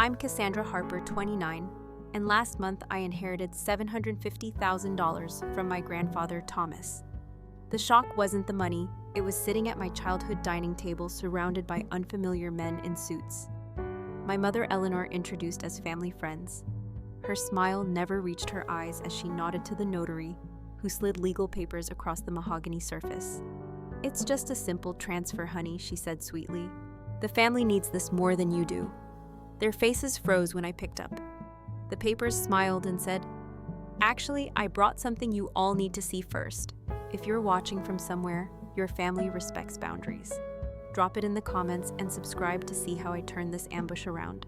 I'm Cassandra Harper, 29, and last month I inherited $750,000 from my grandfather, Thomas. The shock wasn't the money, it was sitting at my childhood dining table surrounded by unfamiliar men in suits. My mother, Eleanor, introduced as family friends. Her smile never reached her eyes as she nodded to the notary, who slid legal papers across the mahogany surface. "It's just a simple transfer, honey," she said sweetly. "The family needs this more than you do." Their faces froze when I picked up. The papers smiled and said, "Actually, I brought something you all need to see first. If you're watching from somewhere, your family respects boundaries. Drop it in the comments and subscribe to see how I turn this ambush around."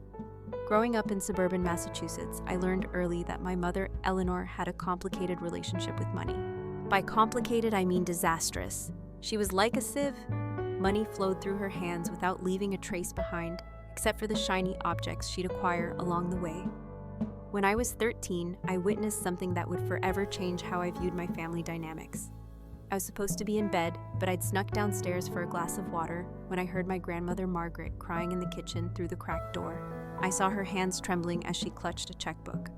Growing up in suburban Massachusetts, I learned early that my mother, Eleanor, had a complicated relationship with money. By complicated, I mean disastrous. She was like a sieve. Money flowed through her hands without leaving a trace behind, except for the shiny objects she'd acquire along the way. When I was 13, I witnessed something that would forever change how I viewed my family dynamics. I was supposed to be in bed, but I'd snuck downstairs for a glass of water when I heard my grandmother Margaret crying in the kitchen through the cracked door. I saw her hands trembling as she clutched a checkbook.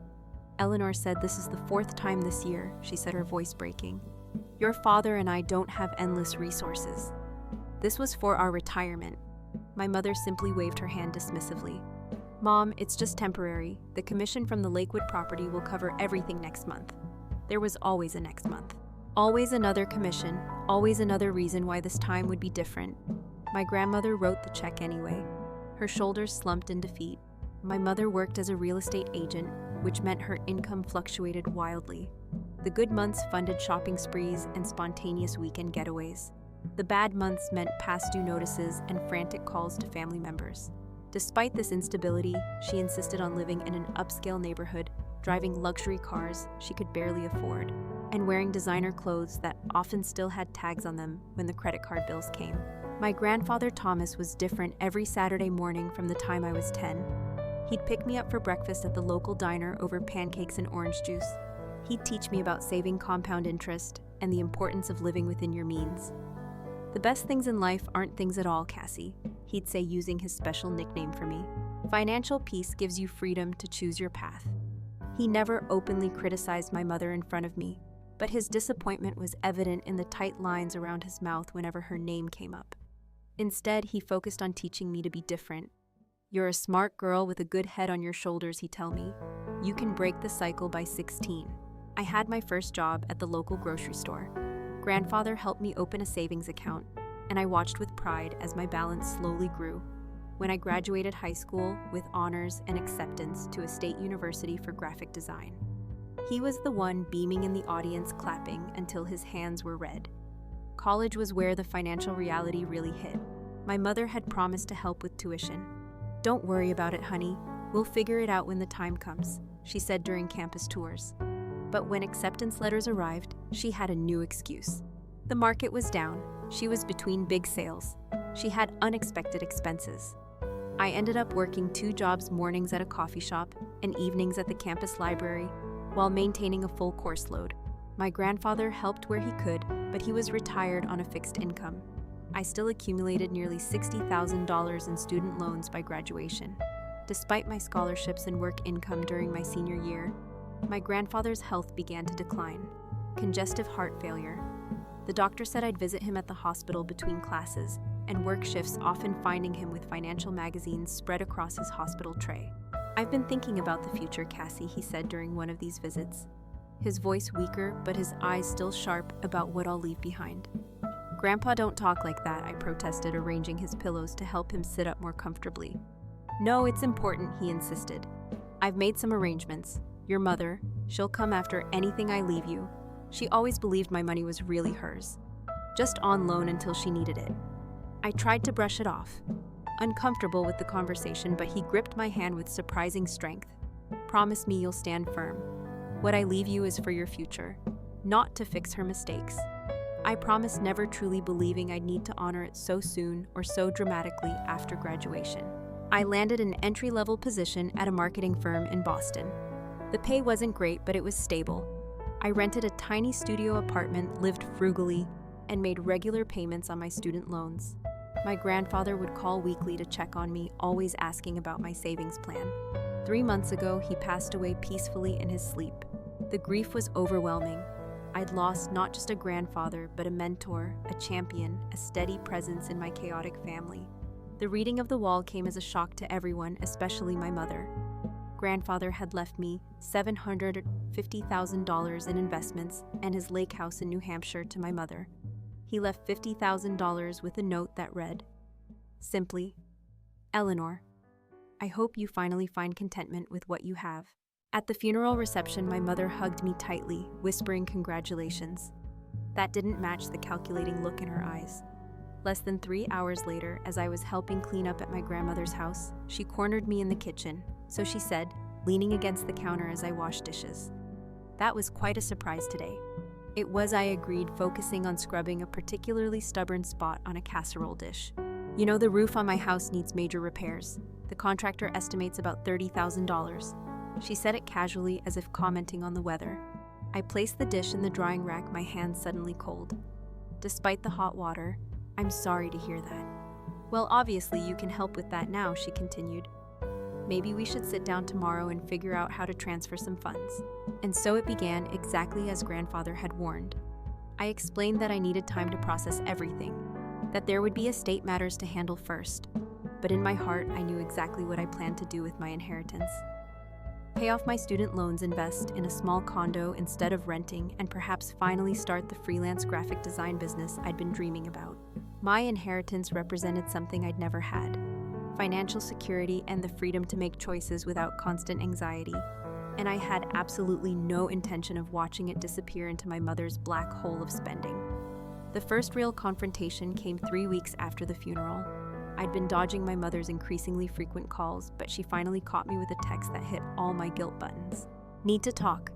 "Eleanor said this is the 4th time this year," she said, her voice breaking. "Your father and I don't have endless resources. This was for our retirement." My mother simply waved her hand dismissively. "Mom, it's just temporary. The commission from the Lakewood property will cover everything next month." There was always a next month. Always another commission, always another reason why this time would be different. My grandmother wrote the check anyway. Her shoulders slumped in defeat. My mother worked as a real estate agent, which meant her income fluctuated wildly. The good months funded shopping sprees and spontaneous weekend getaways. The bad months meant past due notices and frantic calls to family members. Despite this instability, she insisted on living in an upscale neighborhood, driving luxury cars she could barely afford, and wearing designer clothes that often still had tags on them when the credit card bills came. My grandfather Thomas was different every Saturday morning from the time I was 10. He'd pick me up for breakfast at the local diner over pancakes and orange juice. He'd teach me about saving compound interest and the importance of living within your means. "The best things in life aren't things at all, Cassie," he'd say, using his special nickname for me. "Financial peace gives you freedom to choose your path." He never openly criticized my mother in front of me, but his disappointment was evident in the tight lines around his mouth whenever her name came up. Instead, he focused on teaching me to be different. "You're a smart girl with a good head on your shoulders," he'd tell me. "You can break the cycle by 16. I had my first job at the local grocery store. Grandfather helped me open a savings account, and I watched with pride as my balance slowly grew. When I graduated high school with honors and acceptance to a state university for graphic design. He was the one beaming in the audience, clapping until his hands were red. College was where the financial reality really hit. My mother had promised to help with tuition. "Don't worry about it, honey. We'll figure it out when the time comes," she said during campus tours. But when acceptance letters arrived, she had a new excuse. The market was down. She was between big sales. She had unexpected expenses. I ended up working 2 jobs, mornings at a coffee shop and evenings at the campus library, while maintaining a full course load. My grandfather helped where he could, but he was retired on a fixed income. I still accumulated nearly $60,000 in student loans by graduation. Despite my scholarships and work income during my senior year, my grandfather's health began to decline. Congestive heart failure. The doctor said I'd visit him at the hospital between classes, and work shifts, often finding him with financial magazines spread across his hospital tray. "I've been thinking about the future, Cassie," he said during one of these visits. His voice weaker, but his eyes still sharp about what I'll leave behind. "Grandpa, don't talk like that," I protested, arranging his pillows to help him sit up more comfortably. "No, it's important," he insisted. "I've made some arrangements. Your mother, she'll come after anything I leave you. She always believed my money was really hers, just on loan until she needed it." I tried to brush it off, uncomfortable with the conversation, but he gripped my hand with surprising strength. "Promise me you'll stand firm. What I leave you is for your future, not to fix her mistakes." I promised, never truly believing I'd need to honor it so soon or so dramatically after graduation. I landed an entry-level position at a marketing firm in Boston. The pay wasn't great, but it was stable. I rented a tiny studio apartment, lived frugally, and made regular payments on my student loans. My grandfather would call weekly to check on me, always asking about my savings plan. 3 months ago, he passed away peacefully in his sleep. The grief was overwhelming. I'd lost not just a grandfather, but a mentor, a champion, a steady presence in my chaotic family. The reading of the wall came as a shock to everyone, especially my mother. Grandfather had left me $750,000 in investments and his lake house in New Hampshire to my mother. He left $50,000 with a note that read, simply, Eleanor, I hope you finally find contentment with what you have. At the funeral reception, my mother hugged me tightly, whispering congratulations. That didn't match the calculating look in her eyes. Less than 3 hours later, as I was helping clean up at my grandmother's house, she cornered me in the kitchen, so she said, leaning against the counter as I washed dishes. That was quite a surprise today. It was, I agreed, focusing on scrubbing a particularly stubborn spot on a casserole dish. You know, the roof on my house needs major repairs. The contractor estimates about $30,000. She said it casually, as if commenting on the weather. I placed the dish in the drying rack, my hands suddenly cold. Despite the hot water, I'm sorry to hear that. Well, obviously you can help with that now, she continued. Maybe we should sit down tomorrow and figure out how to transfer some funds. And so it began, exactly as grandfather had warned. I explained that I needed time to process everything, that there would be estate matters to handle first. But in my heart, I knew exactly what I planned to do with my inheritance. Pay off my student loans, invest in a small condo instead of renting, and perhaps finally start the freelance graphic design business I'd been dreaming about. My inheritance represented something I'd never had: financial security and the freedom to make choices without constant anxiety. And I had absolutely no intention of watching it disappear into my mother's black hole of spending. The first real confrontation came 3 weeks after the funeral. I'd been dodging my mother's increasingly frequent calls, but she finally caught me with a text that hit all my guilt buttons. Need to talk.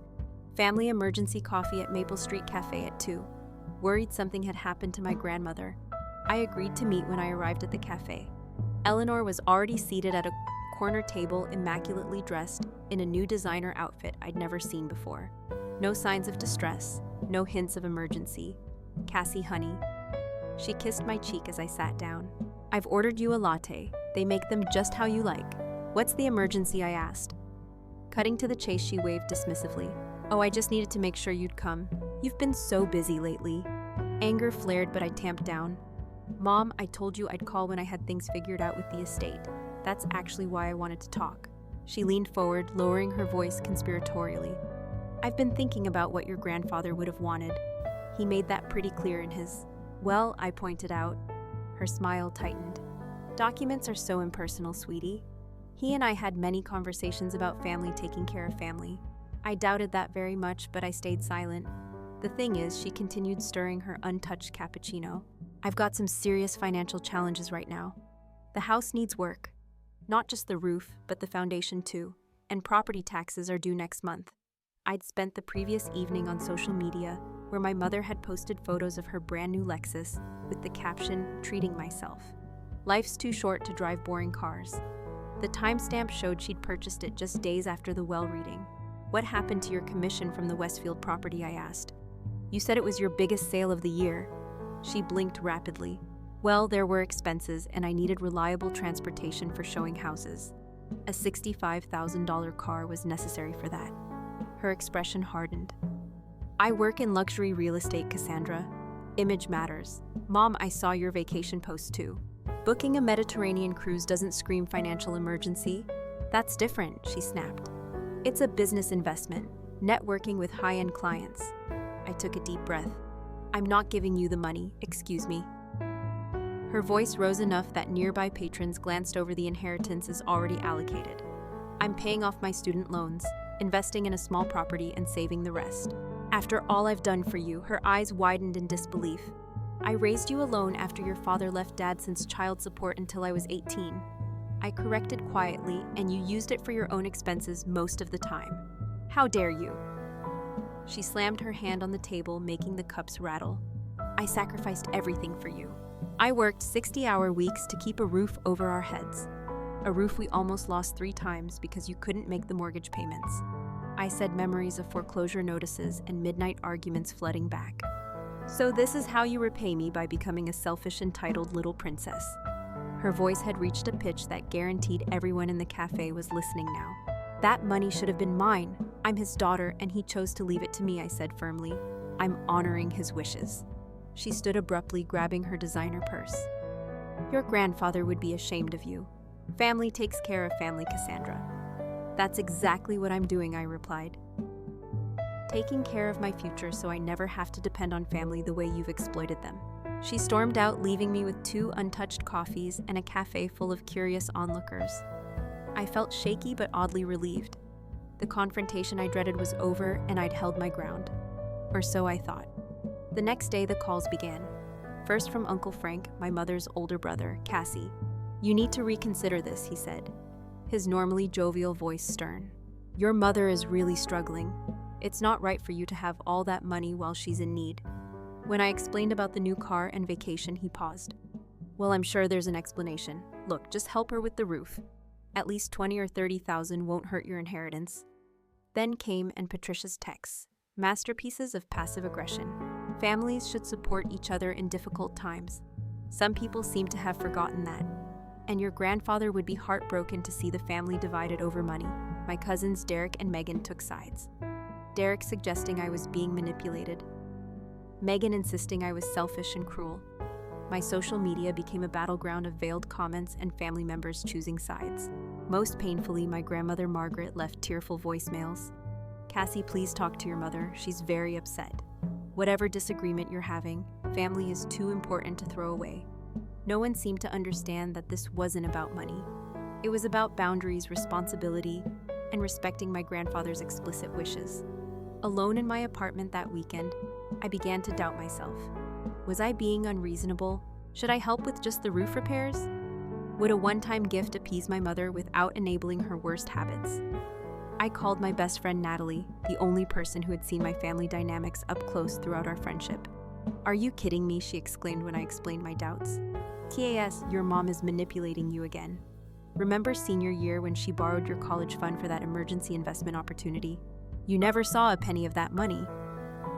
Family emergency coffee at Maple Street Cafe at 2. Worried something had happened to my grandmother. I agreed to meet when I arrived at the cafe. Eleanor was already seated at a corner table, immaculately dressed in a new designer outfit I'd never seen before. No signs of distress, no hints of emergency. Cassie, honey. She kissed my cheek as I sat down. I've ordered you a latte. They make them just how you like. What's the emergency? I asked. Cutting to the chase, she waved dismissively. Oh, I just needed to make sure you'd come. You've been so busy lately. Anger flared, but I tamped down. Mom, I told you I'd call when I had things figured out with the estate. That's actually why I wanted to talk. She leaned forward, lowering her voice conspiratorially. I've been thinking about what your grandfather would have wanted. He made that pretty clear in his... Well, I pointed out. Her smile tightened. Documents are so impersonal, sweetie. He and I had many conversations about family taking care of family. I doubted that very much, but I stayed silent. The thing is, she continued stirring her untouched cappuccino. I've got some serious financial challenges right now. The house needs work. Not just the roof, but the foundation too. And property taxes are due next month. I'd spent the previous evening on social media, where my mother had posted photos of her brand new Lexus with the caption, treating myself. Life's too short to drive boring cars. The timestamp showed she'd purchased it just days after the well reading. What happened to your commission from the Westfield property? I asked. You said it was your biggest sale of the year. She blinked rapidly. Well, there were expenses, and I needed reliable transportation for showing houses. A $65,000 car was necessary for that. Her expression hardened. I work in luxury real estate, Cassandra. Image matters. Mom, I saw your vacation post too. Booking a Mediterranean cruise doesn't scream financial emergency. That's different, she snapped. It's a business investment, networking with high-end clients. I took a deep breath. I'm not giving you the money, excuse me. Her voice rose enough that nearby patrons glanced over the inheritances already allocated. I'm paying off my student loans, investing in a small property, and saving the rest. After all I've done for you, her eyes widened in disbelief. I raised you alone after your father left Dad since child support until I was 18. I corrected quietly, and you used it for your own expenses most of the time. How dare you? She slammed her hand on the table, making the cups rattle. I sacrificed everything for you. I worked 60-hour weeks to keep a roof over our heads. A roof we almost lost 3 times because you couldn't make the mortgage payments. I said, memories of foreclosure notices and midnight arguments flooding back. "So this is how you repay me by becoming a selfish, entitled little princess." Her voice had reached a pitch that guaranteed everyone in the cafe was listening now. "That money should have been mine. I'm his daughter, and he chose to leave it to me," I said firmly. "I'm honoring his wishes." She stood abruptly, grabbing her designer purse. "Your grandfather would be ashamed of you. Family takes care of family, Cassandra." "That's exactly what I'm doing," I replied. "Taking care of my future so I never have to depend on family the way you've exploited them." She stormed out, leaving me with 2 untouched coffees and a cafe full of curious onlookers. I felt shaky but oddly relieved. The confrontation I dreaded was over, and I'd held my ground. Or so I thought. The next day, the calls began. First from Uncle Frank, my mother's older brother, Cassie. "You need to reconsider this," he said, his normally jovial voice stern. "Your mother is really struggling. It's not right for you to have all that money while she's in need." When I explained about the new car and vacation, he paused. "Well, I'm sure there's an explanation. Look, just help her with the roof. At least 20 or 30,000 won't hurt your inheritance." Then came Patricia's texts, masterpieces of passive aggression. Families should support each other in difficult times. Some people seem to have forgotten that. And your grandfather would be heartbroken to see the family divided over money. My cousins Derek and Megan took sides. Derek suggesting I was being manipulated. Megan insisting I was selfish and cruel. My social media became a battleground of veiled comments and family members choosing sides. Most painfully, my grandmother Margaret left tearful voicemails. "Cassie, please talk to your mother. She's very upset. Whatever disagreement you're having, family is too important to throw away." No one seemed to understand that this wasn't about money. It was about boundaries, responsibility, and respecting my grandfather's explicit wishes. Alone in my apartment that weekend, I began to doubt myself. Was I being unreasonable? Should I help with just the roof repairs? Would a one-time gift appease my mother without enabling her worst habits? I called my best friend Natalie, the only person who had seen my family dynamics up close throughout our friendship. "Are you kidding me?" she exclaimed when I explained my doubts. "TAS, your mom is manipulating you again. Remember senior year when she borrowed your college fund for that emergency investment opportunity? You never saw a penny of that money.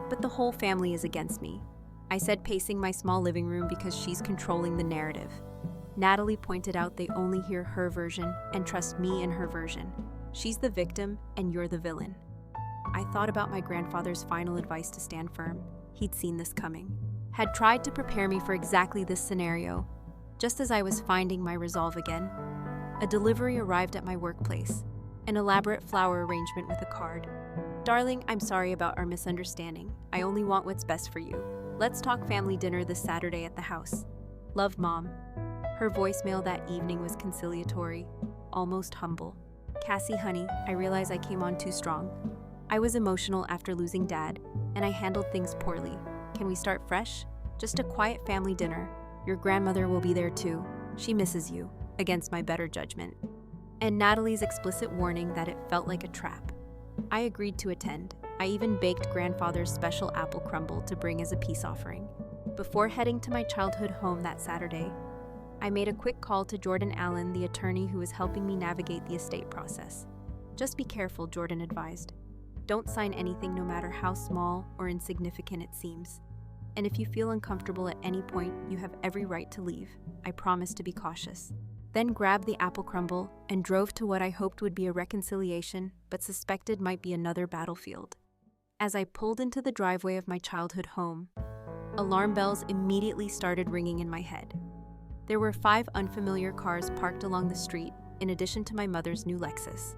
But the whole family is against me," I said, pacing my small living room because she's controlling the narrative. Natalie pointed out they only hear her version and trust me in her version. She's the victim and you're the villain. I thought about my grandfather's final advice to stand firm. He'd seen this coming. Had tried to prepare me for exactly this scenario. Just as I was finding my resolve again, a delivery arrived at my workplace. An elaborate flower arrangement with a card. "Darling, I'm sorry about our misunderstanding. I only want what's best for you. Let's talk family dinner this Saturday at the house. Love, Mom." Her voicemail that evening was conciliatory, almost humble. "Cassie, honey, I realize I came on too strong. I was emotional after losing Dad, and I handled things poorly. Can we start fresh? Just a quiet family dinner. Your grandmother will be there too. She misses you," against my better judgment. And Natalie's explicit warning that it felt like a trap. I agreed to attend. I even baked grandfather's special apple crumble to bring as a peace offering. Before heading to my childhood home that Saturday, I made a quick call to Jordan Allen, the attorney who was helping me navigate the estate process. "Just be careful," Jordan advised. "Don't sign anything no matter how small or insignificant it seems. And if you feel uncomfortable at any point, you have every right to leave. I promise to be cautious." Then grabbed the apple crumble and drove to what I hoped would be a reconciliation, but suspected might be another battlefield. As I pulled into the driveway of my childhood home, alarm bells immediately started ringing in my head. There were 5 unfamiliar cars parked along the street, in addition to my mother's new Lexus,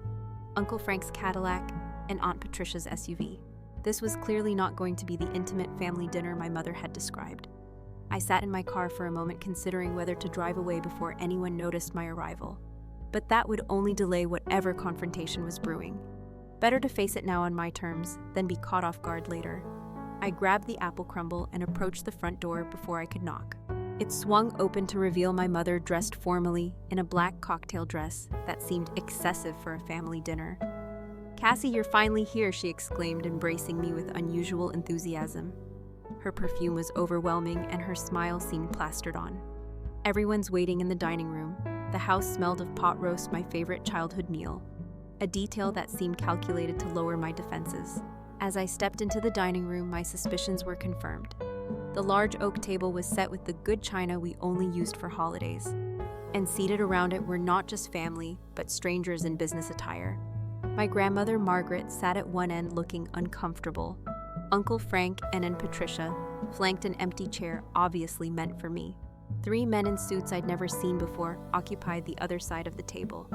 Uncle Frank's Cadillac, and Aunt Patricia's SUV. This was clearly not going to be the intimate family dinner my mother had described. I sat in my car for a moment, considering whether to drive away before anyone noticed my arrival. But that would only delay whatever confrontation was brewing. Better to face it now on my terms than be caught off guard later. I grabbed the apple crumble and approached the front door before I could knock. It swung open to reveal my mother dressed formally in a black cocktail dress that seemed excessive for a family dinner. "Cassie, you're finally here," she exclaimed, embracing me with unusual enthusiasm. Her perfume was overwhelming and her smile seemed plastered on. Everyone's waiting in the dining room. The house smelled of pot roast, my favorite childhood meal, a detail that seemed calculated to lower my defenses. As I stepped into the dining room, my suspicions were confirmed. The large oak table was set with the good china we only used for holidays. And seated around it were not just family, but strangers in business attire. My grandmother Margaret sat at one end looking uncomfortable. Uncle Frank and Aunt Patricia flanked an empty chair obviously meant for me. 3 men in suits I'd never seen before occupied the other side of the table.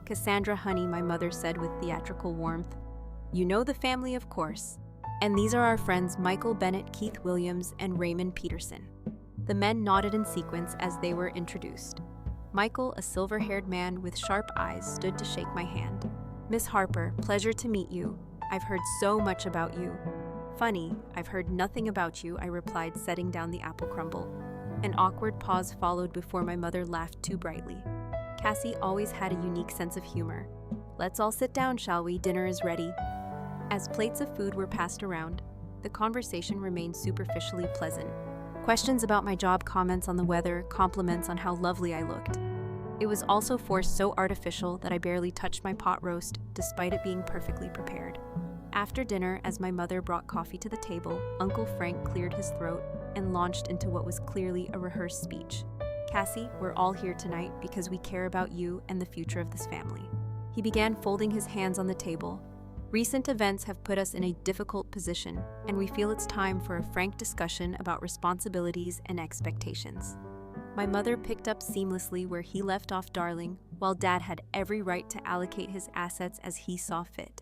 "Cassandra, honey," my mother said with theatrical warmth. "You know the family, of course. And these are our friends Michael Bennett, Keith Williams, and Raymond Peterson." The men nodded in sequence as they were introduced. Michael, a silver-haired man with sharp eyes, stood to shake my hand. "Miss Harper, pleasure to meet you. I've heard so much about you." "Funny, I've heard nothing about you," I replied, setting down the apple crumble. An awkward pause followed before my mother laughed too brightly. Cassie always had a unique sense of humor. "Let's all sit down, shall we? Dinner is ready." As plates of food were passed around, the conversation remained superficially pleasant. Questions about my job, comments on the weather, compliments on how lovely I looked. It was also forced so artificial that I barely touched my pot roast, despite it being perfectly prepared. After dinner, as my mother brought coffee to the table, Uncle Frank cleared his throat and launched into what was clearly a rehearsed speech. "Cassie, we're all here tonight because we care about you and the future of this family." He began folding his hands on the table. "Recent events have put us in a difficult position, and we feel it's time for a frank discussion about responsibilities and expectations." My mother picked up seamlessly where he left off, darling, while Dad had every right to allocate his assets as he saw fit.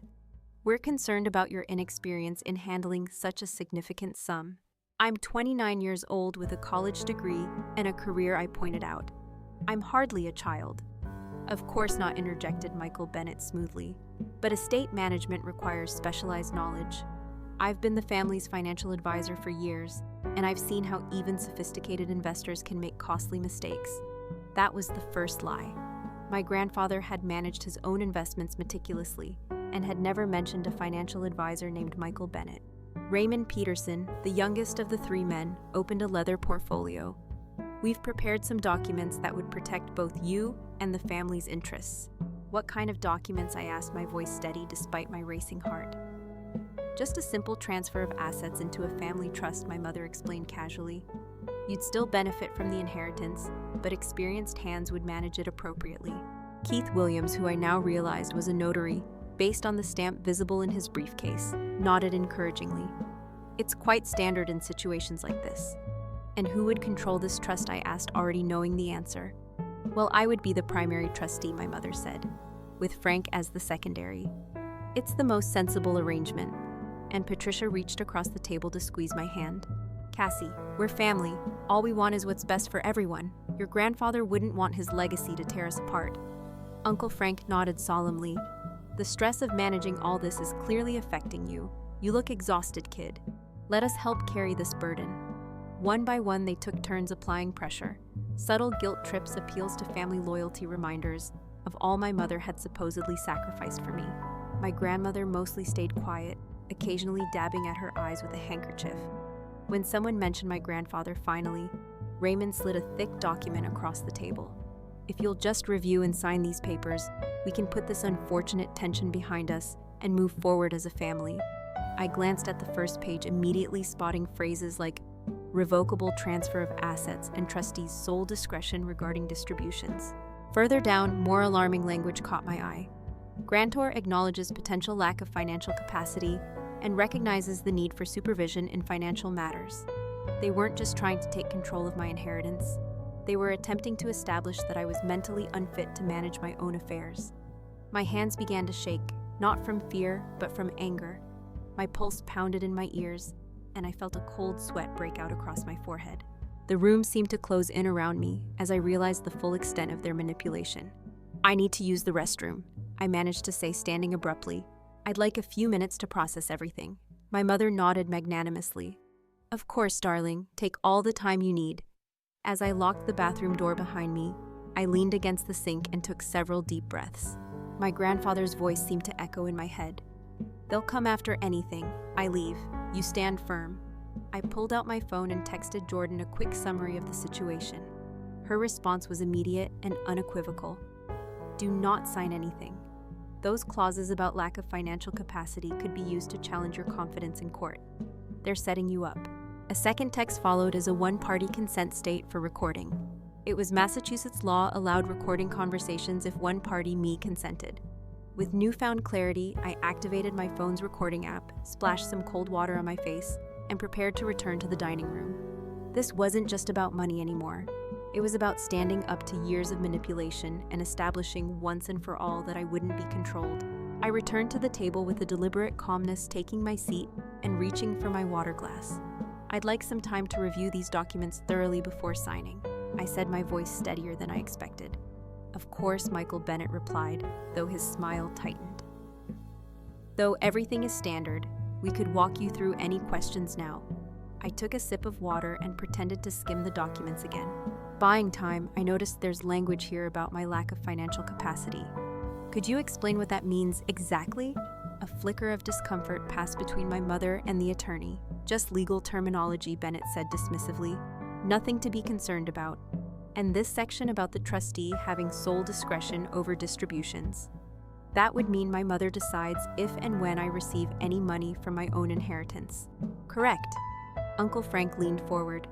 "We're concerned about your inexperience in handling such a significant sum. I'm 29 years old with a college degree and a career," I pointed out. "I'm hardly a child." "Of course not," interjected Michael Bennett smoothly. "But estate management requires specialized knowledge. I've been the family's financial advisor for years, and I've seen how even sophisticated investors can make costly mistakes." That was the first lie. My grandfather had managed his own investments meticulously and had never mentioned a financial advisor named Michael Bennett. Raymond Peterson, the youngest of the 3 men, opened a leather portfolio. "We've prepared some documents that would protect both you and the family's interests." "What kind of documents?" I asked, my voice steady despite my racing heart. "Just a simple transfer of assets into a family trust," my mother explained casually. "You'd still benefit from the inheritance, but experienced hands would manage it appropriately." Keith Williams, who I now realized was a notary, based on the stamp visible in his briefcase, nodded encouragingly. "It's quite standard in situations like this." "And who would control this trust?" I asked, already knowing the answer. "Well, I would be the primary trustee," my mother said, with Frank as the secondary. "It's the most sensible arrangement." And Patricia reached across the table to squeeze my hand. "Cassie, we're family. All we want is what's best for everyone. Your grandfather wouldn't want his legacy to tear us apart." Uncle Frank nodded solemnly. "The stress of managing all this is clearly affecting you. You look exhausted, kid. Let us help carry this burden." One by one, they took turns applying pressure. Subtle guilt trips, appeals to family loyalty, reminders of all my mother had supposedly sacrificed for me. My grandmother mostly stayed quiet, occasionally dabbing at her eyes with a handkerchief. When someone mentioned my grandfather, finally, Raymond slid a thick document across the table. "If you'll just review and sign these papers, we can put this unfortunate tension behind us and move forward as a family." I glanced at the first page, immediately spotting phrases like "revocable transfer of assets" and "trustees' sole discretion regarding distributions." Further down, more alarming language caught my eye. "Grantor acknowledges potential lack of financial capacity and recognizes the need for supervision in financial matters." They weren't just trying to take control of my inheritance. They were attempting to establish that I was mentally unfit to manage my own affairs. My hands began to shake, not from fear, but from anger. My pulse pounded in my ears, and I felt a cold sweat break out across my forehead. The room seemed to close in around me as I realized the full extent of their manipulation. "I need to use the restroom," I managed to say, standing abruptly. "I'd like a few minutes to process everything." My mother nodded magnanimously. "Of course, darling, take all the time you need." As I locked the bathroom door behind me, I leaned against the sink and took several deep breaths. My grandfather's voice seemed to echo in my head. "They'll come after anything. I leave. You stand firm." I pulled out my phone and texted Jordan a quick summary of the situation. Her response was immediate and unequivocal. "Do not sign anything. Those clauses about lack of financial capacity could be used to challenge your confidence in court. They're setting you up." A second text followed as a one-party consent state for recording. It was Massachusetts law allowed recording conversations if one party, me, consented. With newfound clarity, I activated my phone's recording app, splashed some cold water on my face, and prepared to return to the dining room. This wasn't just about money anymore. It was about standing up to years of manipulation and establishing once and for all that I wouldn't be controlled. I returned to the table with a deliberate calmness, taking my seat and reaching for my water glass. I'd like some time to review these documents thoroughly before signing, I said, my voice steadier than I expected. Of course, Michael Bennett replied, though his smile tightened. Though everything is standard, we could walk you through any questions now. I took a sip of water and pretended to skim the documents again. Buying time, I noticed there's language here about my lack of financial capacity. Could you explain what that means exactly? A flicker of discomfort passed between my mother and the attorney. Just legal terminology, Bennett said dismissively. Nothing to be concerned about. And this section about the trustee having sole discretion over distributions. That would mean my mother decides if and when I receive any money from my own inheritance. Correct. Uncle Frank leaned forward.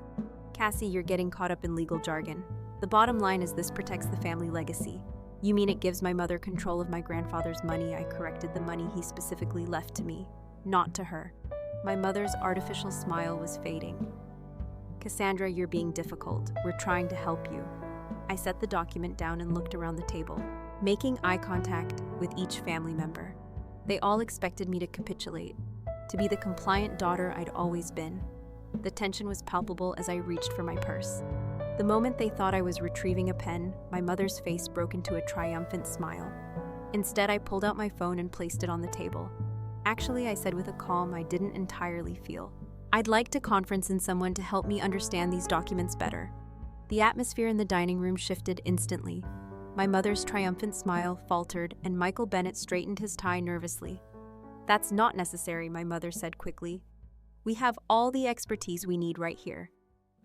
Cassie, you're getting caught up in legal jargon. The bottom line is this protects the family legacy. You mean it gives my mother control of my grandfather's money? I corrected. The money he specifically left to me, not to her. My mother's artificial smile was fading. Cassandra, you're being difficult. We're trying to help you. I set the document down and looked around the table, making eye contact with each family member. They all expected me to capitulate, to be the compliant daughter I'd always been. The tension was palpable as I reached for my purse. The moment they thought I was retrieving a pen, my mother's face broke into a triumphant smile. Instead, I pulled out my phone and placed it on the table. Actually, I said with a calm I didn't entirely feel. I'd like to conference in someone to help me understand these documents better. The atmosphere in the dining room shifted instantly. My mother's triumphant smile faltered, and Michael Bennett straightened his tie nervously. That's not necessary, my mother said quickly. We have all the expertise we need right here.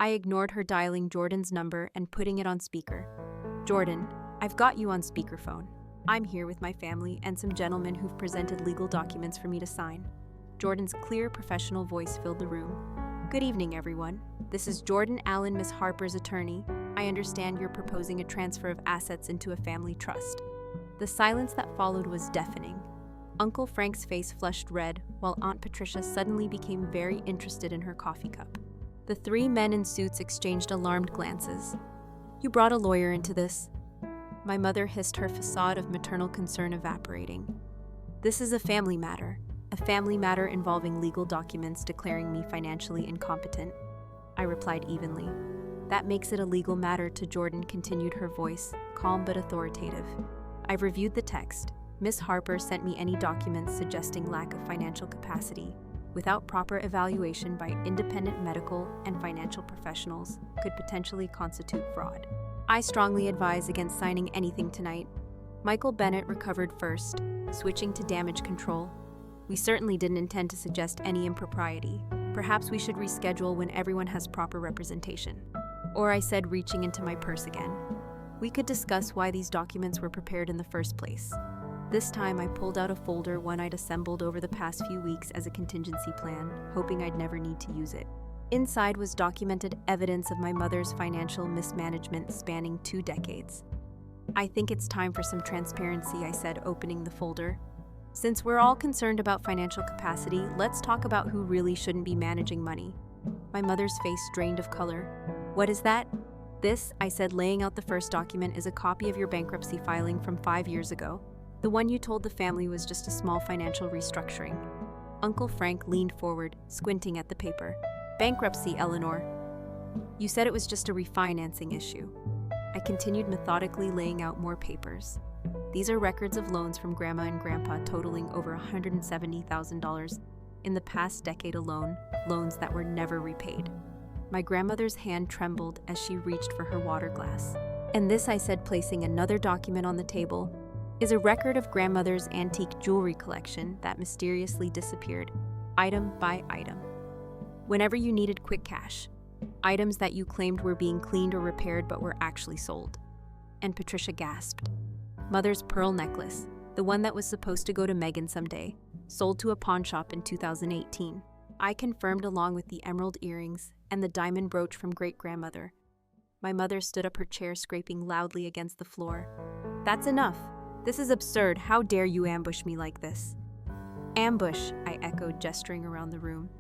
I ignored her, dialing Jordan's number and putting it on speaker. Jordan, I've got you on speakerphone. I'm here with my family and some gentlemen who've presented legal documents for me to sign. Jordan's clear, professional voice filled the room. Good evening, everyone. This is Jordan Allen, Miss Harper's attorney. I understand you're proposing a transfer of assets into a family trust. The silence that followed was deafening. Uncle Frank's face flushed red, while Aunt Patricia suddenly became very interested in her coffee cup. The three men in suits exchanged alarmed glances. You brought a lawyer into this? My mother hissed, her facade of maternal concern evaporating. This is a family matter involving legal documents declaring me financially incompetent. I replied evenly. That makes it a legal matter to Jordan, continued her voice, calm but authoritative. I've reviewed the text. Miss Harper sent me any documents suggesting lack of financial capacity, without proper evaluation by independent medical and financial professionals, could potentially constitute fraud. I strongly advise against signing anything tonight. Michael Bennett recovered first, switching to damage control. We certainly didn't intend to suggest any impropriety. Perhaps we should reschedule when everyone has proper representation. Or I said, reaching into my purse again. We could discuss why these documents were prepared in the first place. This time I pulled out a folder, one I'd assembled over the past few weeks as a contingency plan, hoping I'd never need to use it. Inside was documented evidence of my mother's financial mismanagement spanning 2 decades. I think it's time for some transparency, I said, opening the folder. Since we're all concerned about financial capacity, let's talk about who really shouldn't be managing money. My mother's face drained of color. What is that? This, I said, laying out the first document, is a copy of your bankruptcy filing from 5 years ago. The one you told the family was just a small financial restructuring. Uncle Frank leaned forward, squinting at the paper. Bankruptcy, Eleanor. You said it was just a refinancing issue. I continued methodically, laying out more papers. These are records of loans from Grandma and Grandpa totaling over $170,000 in the past decade alone, loans that were never repaid. My grandmother's hand trembled as she reached for her water glass. And this, I said, placing another document on the table, is a record of grandmother's antique jewelry collection that mysteriously disappeared, item by item. Whenever you needed quick cash, items that you claimed were being cleaned or repaired but were actually sold. And Patricia gasped. Mother's pearl necklace, the one that was supposed to go to Megan someday, sold to a pawn shop in 2018. I confirmed, along with the emerald earrings and the diamond brooch from great-grandmother. My mother stood up, her chair scraping loudly against the floor. "That's enough. This is absurd. How dare you ambush me like this?" "Ambush," I echoed, gesturing around the room.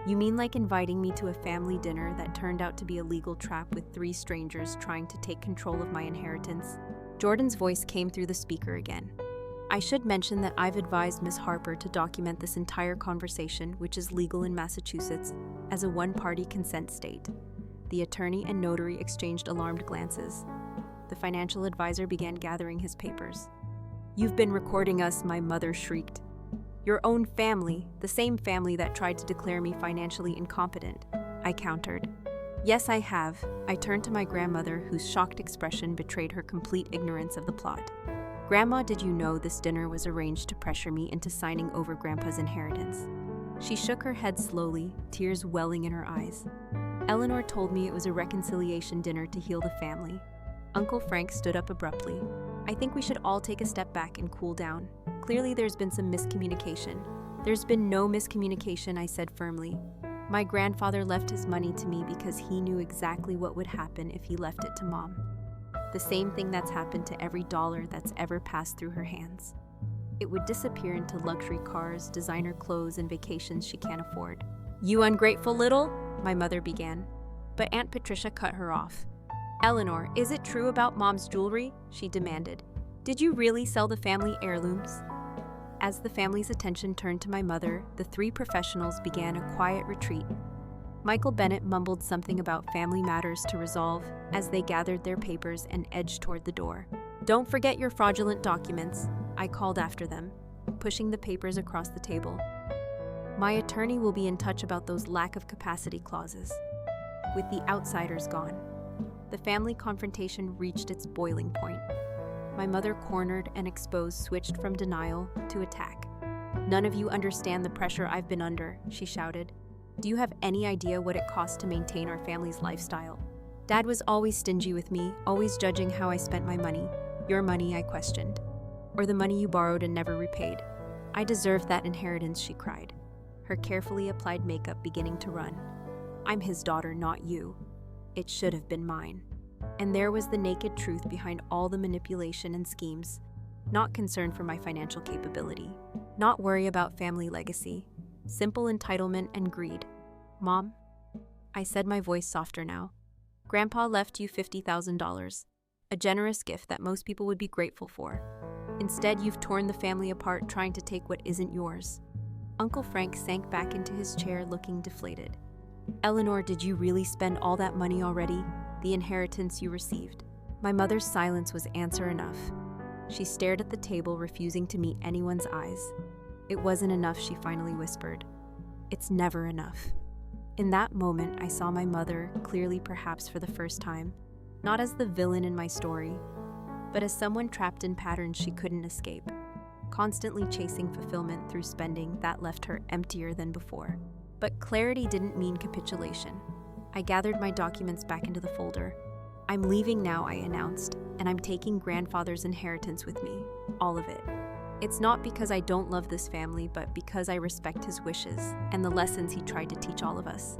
"You mean like inviting me to a family dinner that turned out to be a legal trap with 3 strangers trying to take control of my inheritance?" Jordan's voice came through the speaker again. "I should mention that I've advised Miss Harper to document this entire conversation, which is legal in Massachusetts, as a one-party consent state." The attorney and notary exchanged alarmed glances. The financial advisor began gathering his papers. "You've been recording us," my mother shrieked. "Your own family, the same family that tried to declare me financially incompetent," I countered. "Yes, I have." I turned to my grandmother, whose shocked expression betrayed her complete ignorance of the plot. "Grandma, did you know this dinner was arranged to pressure me into signing over Grandpa's inheritance?" She shook her head slowly, tears welling in her eyes. "Eleanor told me it was a reconciliation dinner to heal the family." Uncle Frank stood up abruptly. "I think we should all take a step back and cool down. Clearly there's been some miscommunication." "There's been no miscommunication," I said firmly. "My grandfather left his money to me because he knew exactly what would happen if he left it to Mom. The same thing that's happened to every dollar that's ever passed through her hands. It would disappear into luxury cars, designer clothes, and vacations she can't afford." "You ungrateful little," my mother began, but Aunt Patricia cut her off. "Eleanor, is it true about Mom's jewelry?" she demanded. "Did you really sell the family heirlooms?" As the family's attention turned to my mother, the 3 professionals began a quiet retreat. Michael Bennett mumbled something about family matters to resolve as they gathered their papers and edged toward the door. "Don't forget your fraudulent documents," I called after them, pushing the papers across the table. "My attorney will be in touch about those lack of capacity clauses." With the outsiders gone, the family confrontation reached its boiling point. My mother, cornered and exposed, switched from denial to attack. "None of you understand the pressure I've been under," she shouted. "Do you have any idea what it costs to maintain our family's lifestyle? Dad was always stingy with me, always judging how I spent my money." "Your money?" I questioned. "Or the money you borrowed and never repaid?" "I deserved that inheritance," she cried, her carefully applied makeup beginning to run. "I'm his daughter, not you. It should have been mine." And there was the naked truth behind all the manipulation and schemes. Not concern for my financial capability. Not worry about family legacy. Simple entitlement and greed. "Mom," I said, my voice softer now, "Grandpa left you $50,000. A generous gift that most people would be grateful for. Instead, you've torn the family apart trying to take what isn't yours." Uncle Frank sank back into his chair, looking deflated. "Eleanor, did you really spend all that money already? The inheritance you received?" My mother's silence was answer enough. She stared at the table, refusing to meet anyone's eyes. "It wasn't enough," she finally whispered. "It's never enough." In that moment, I saw my mother, clearly, perhaps for the first time, not as the villain in my story, but as someone trapped in patterns she couldn't escape, constantly chasing fulfillment through spending that left her emptier than before. But clarity didn't mean capitulation. I gathered my documents back into the folder. "I'm leaving now," I announced, "and I'm taking grandfather's inheritance with me. All of it. It's not because I don't love this family, but because I respect his wishes and the lessons he tried to teach all of us."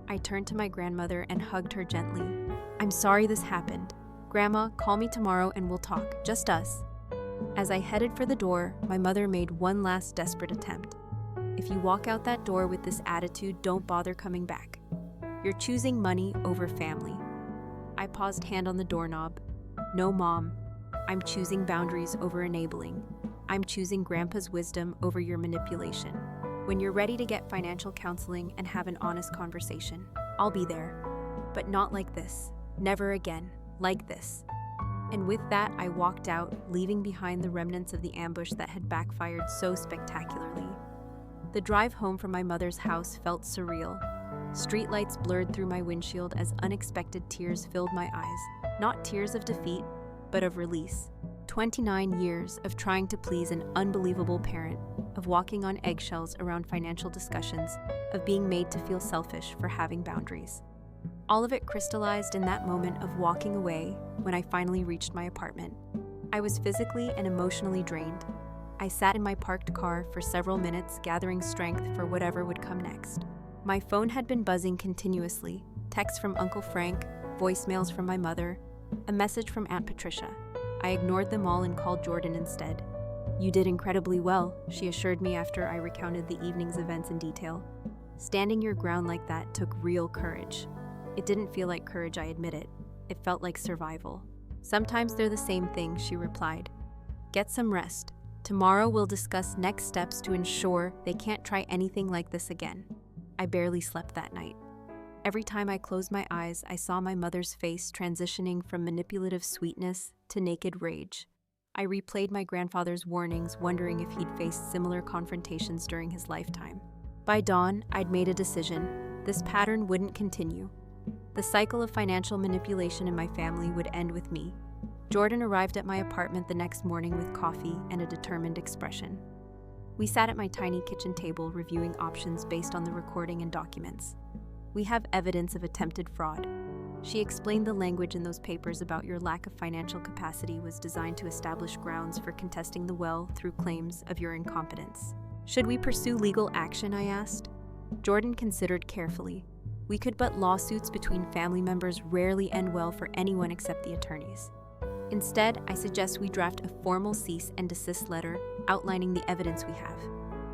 I turned to my grandmother and hugged her gently. "I'm sorry this happened. Grandma, call me tomorrow and we'll talk, just us." As I headed for the door, my mother made one last desperate attempt. "If you walk out that door with this attitude, don't bother coming back. You're choosing money over family." I paused, hand on the doorknob. "No, Mom. I'm choosing boundaries over enabling. I'm choosing Grandpa's wisdom over your manipulation. When you're ready to get financial counseling and have an honest conversation, I'll be there. But not like this. Never again. Like this." And with that, I walked out, leaving behind the remnants of the ambush that had backfired so spectacularly. The drive home from my mother's house felt surreal. Streetlights blurred through my windshield as unexpected tears filled my eyes. Not tears of defeat, but of release. 29 years of trying to please an unbelievable parent, of walking on eggshells around financial discussions, of being made to feel selfish for having boundaries. All of it crystallized in that moment of walking away when I finally reached my apartment. I was physically and emotionally drained. I sat in my parked car for several minutes, gathering strength for whatever would come next. My phone had been buzzing continuously. Texts from Uncle Frank, voicemails from my mother, a message from Aunt Patricia. I ignored them all and called Jordan instead. "You did incredibly well," she assured me after I recounted the evening's events in detail. Standing your ground like that took real courage. It didn't feel like courage, I admit it. It felt like survival. "Sometimes they're the same thing," she replied. "Get some rest. Tomorrow we'll discuss next steps to ensure they can't try anything like this again." I barely slept that night. Every time I closed my eyes, I saw my mother's face transitioning from manipulative sweetness to naked rage. I replayed my grandfather's warnings, wondering if he'd faced similar confrontations during his lifetime. By dawn, I'd made a decision. This pattern wouldn't continue. The cycle of financial manipulation in my family would end with me. Jordan arrived at my apartment the next morning with coffee and a determined expression. We sat at my tiny kitchen table reviewing options based on the recording and documents. "We have evidence of attempted fraud." She explained the language in those papers about your lack of financial capacity was designed to establish grounds for contesting the well through claims of your incompetence. "Should we pursue legal action?" I asked. Jordan considered carefully. "We could, but lawsuits between family members rarely end well for anyone except the attorneys. Instead, I suggest we draft a formal cease and desist letter outlining the evidence we have.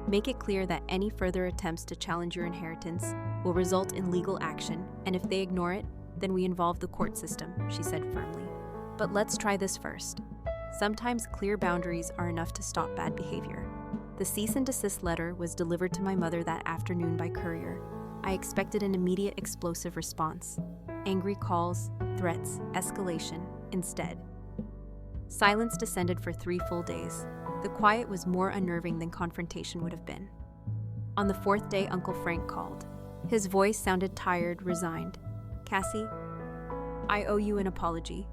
Make it clear that any further attempts to challenge your inheritance will result in legal action, and if they ignore it, then we involve the court system," she said firmly. "But let's try this first. Sometimes clear boundaries are enough to stop bad behavior." The cease and desist letter was delivered to my mother that afternoon by courier. I expected an immediate explosive response. Angry calls, threats, escalation. Instead, silence descended for 3 full days. The quiet was more unnerving than confrontation would have been. On the 4th day, Uncle Frank called. His voice sounded tired, resigned. "Cassie, I owe you an apology."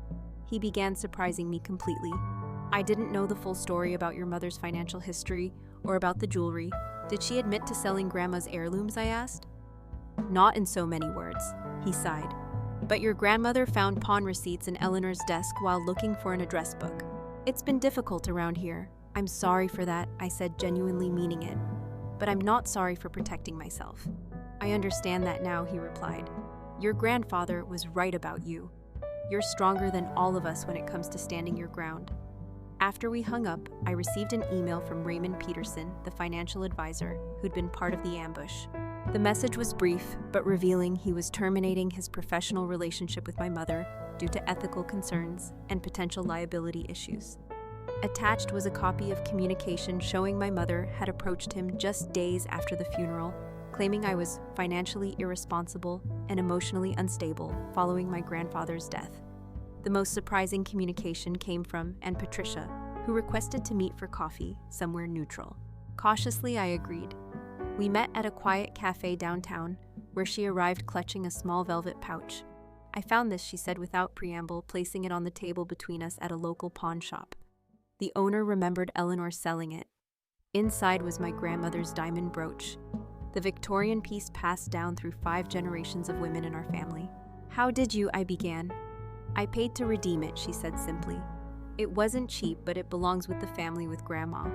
He began, surprising me completely. "I didn't know the full story about your mother's financial history or about the jewelry. Did she admit to selling Grandma's heirlooms?" I asked. "Not in so many words," he sighed. "But your grandmother found pawn receipts in Eleanor's desk while looking for an address book. It's been difficult around here. I'm sorry for that," I said, genuinely meaning it. "But I'm not sorry for protecting myself." "I understand that now," he replied. "Your grandfather was right about you. You're stronger than all of us when it comes to standing your ground." After we hung up, I received an email from Raymond Peterson, the financial advisor, who'd been part of the ambush. The message was brief, but revealing he was terminating his professional relationship with my mother due to ethical concerns and potential liability issues. Attached was a copy of communication showing my mother had approached him just days after the funeral, claiming I was financially irresponsible and emotionally unstable following my grandfather's death. The most surprising communication came from Aunt Patricia, who requested to meet for coffee somewhere neutral. Cautiously, I agreed. We met at a quiet cafe downtown, where she arrived clutching a small velvet pouch. "I found this," she said without preamble, placing it on the table between us at a local pawn shop. The owner remembered Eleanor selling it. Inside was my grandmother's diamond brooch, the Victorian piece passed down through 5 generations of women in our family. "How did you?" I began. "I paid to redeem it," she said simply. "It wasn't cheap, but it belongs with the family, with Grandma.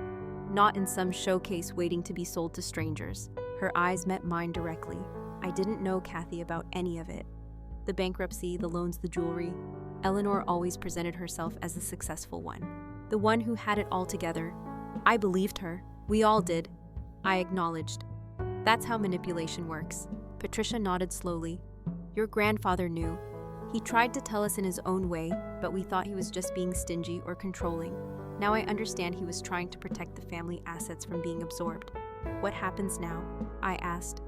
Not in some showcase waiting to be sold to strangers." Her eyes met mine directly. "I didn't know, Kathy, about any of it. The bankruptcy, the loans, the jewelry. Eleanor always presented herself as the successful one, the one who had it all together. I believed her. We all did." I acknowledged. "That's how manipulation works." Patricia nodded slowly. "Your grandfather knew. He tried to tell us in his own way, but we thought he was just being stingy or controlling. Now I understand he was trying to protect the family assets from being absorbed." "What happens now?" I asked.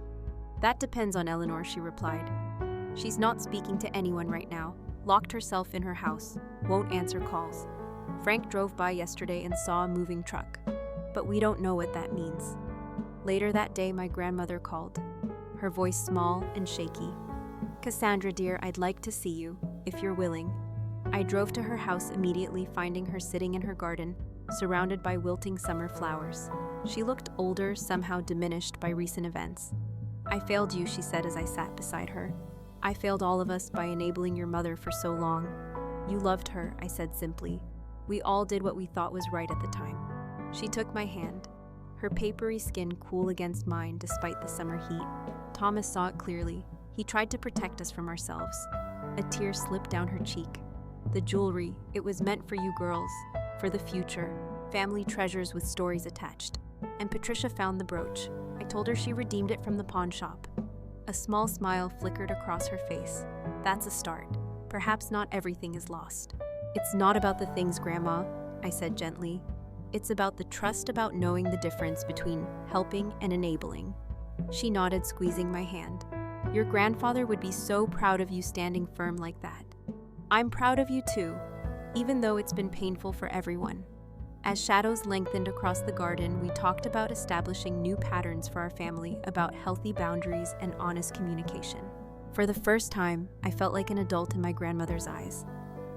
"That depends on Eleanor," she replied. "She's not speaking to anyone right now, locked herself in her house, won't answer calls. Frank drove by yesterday and saw a moving truck, but we don't know what that means." Later that day, my grandmother called, her voice small and shaky. "Cassandra, dear, I'd like to see you, if you're willing." I drove to her house immediately, finding her sitting in her garden, surrounded by wilting summer flowers. She looked older, somehow diminished by recent events. "I failed you," she said as I sat beside her. "I failed all of us by enabling your mother for so long." "You loved her," I said simply. "We all did what we thought was right at the time." She took my hand, her papery skin cool against mine despite the summer heat. Thomas saw it clearly. He tried to protect us from ourselves. A tear slipped down her cheek. The jewelry, it was meant for you girls, for the future, family treasures with stories attached. And Patricia found the brooch. I told her she redeemed it from the pawn shop. A small smile flickered across her face. That's a start. Perhaps not everything is lost. It's not about the things, Grandma, I said gently. It's about the trust, about knowing the difference between helping and enabling. She nodded, squeezing my hand. Your grandfather would be so proud of you standing firm like that. I'm proud of you too, even though it's been painful for everyone. As shadows lengthened across the garden, we talked about establishing new patterns for our family, about healthy boundaries and honest communication. For the first time, I felt like an adult in my grandmother's eyes.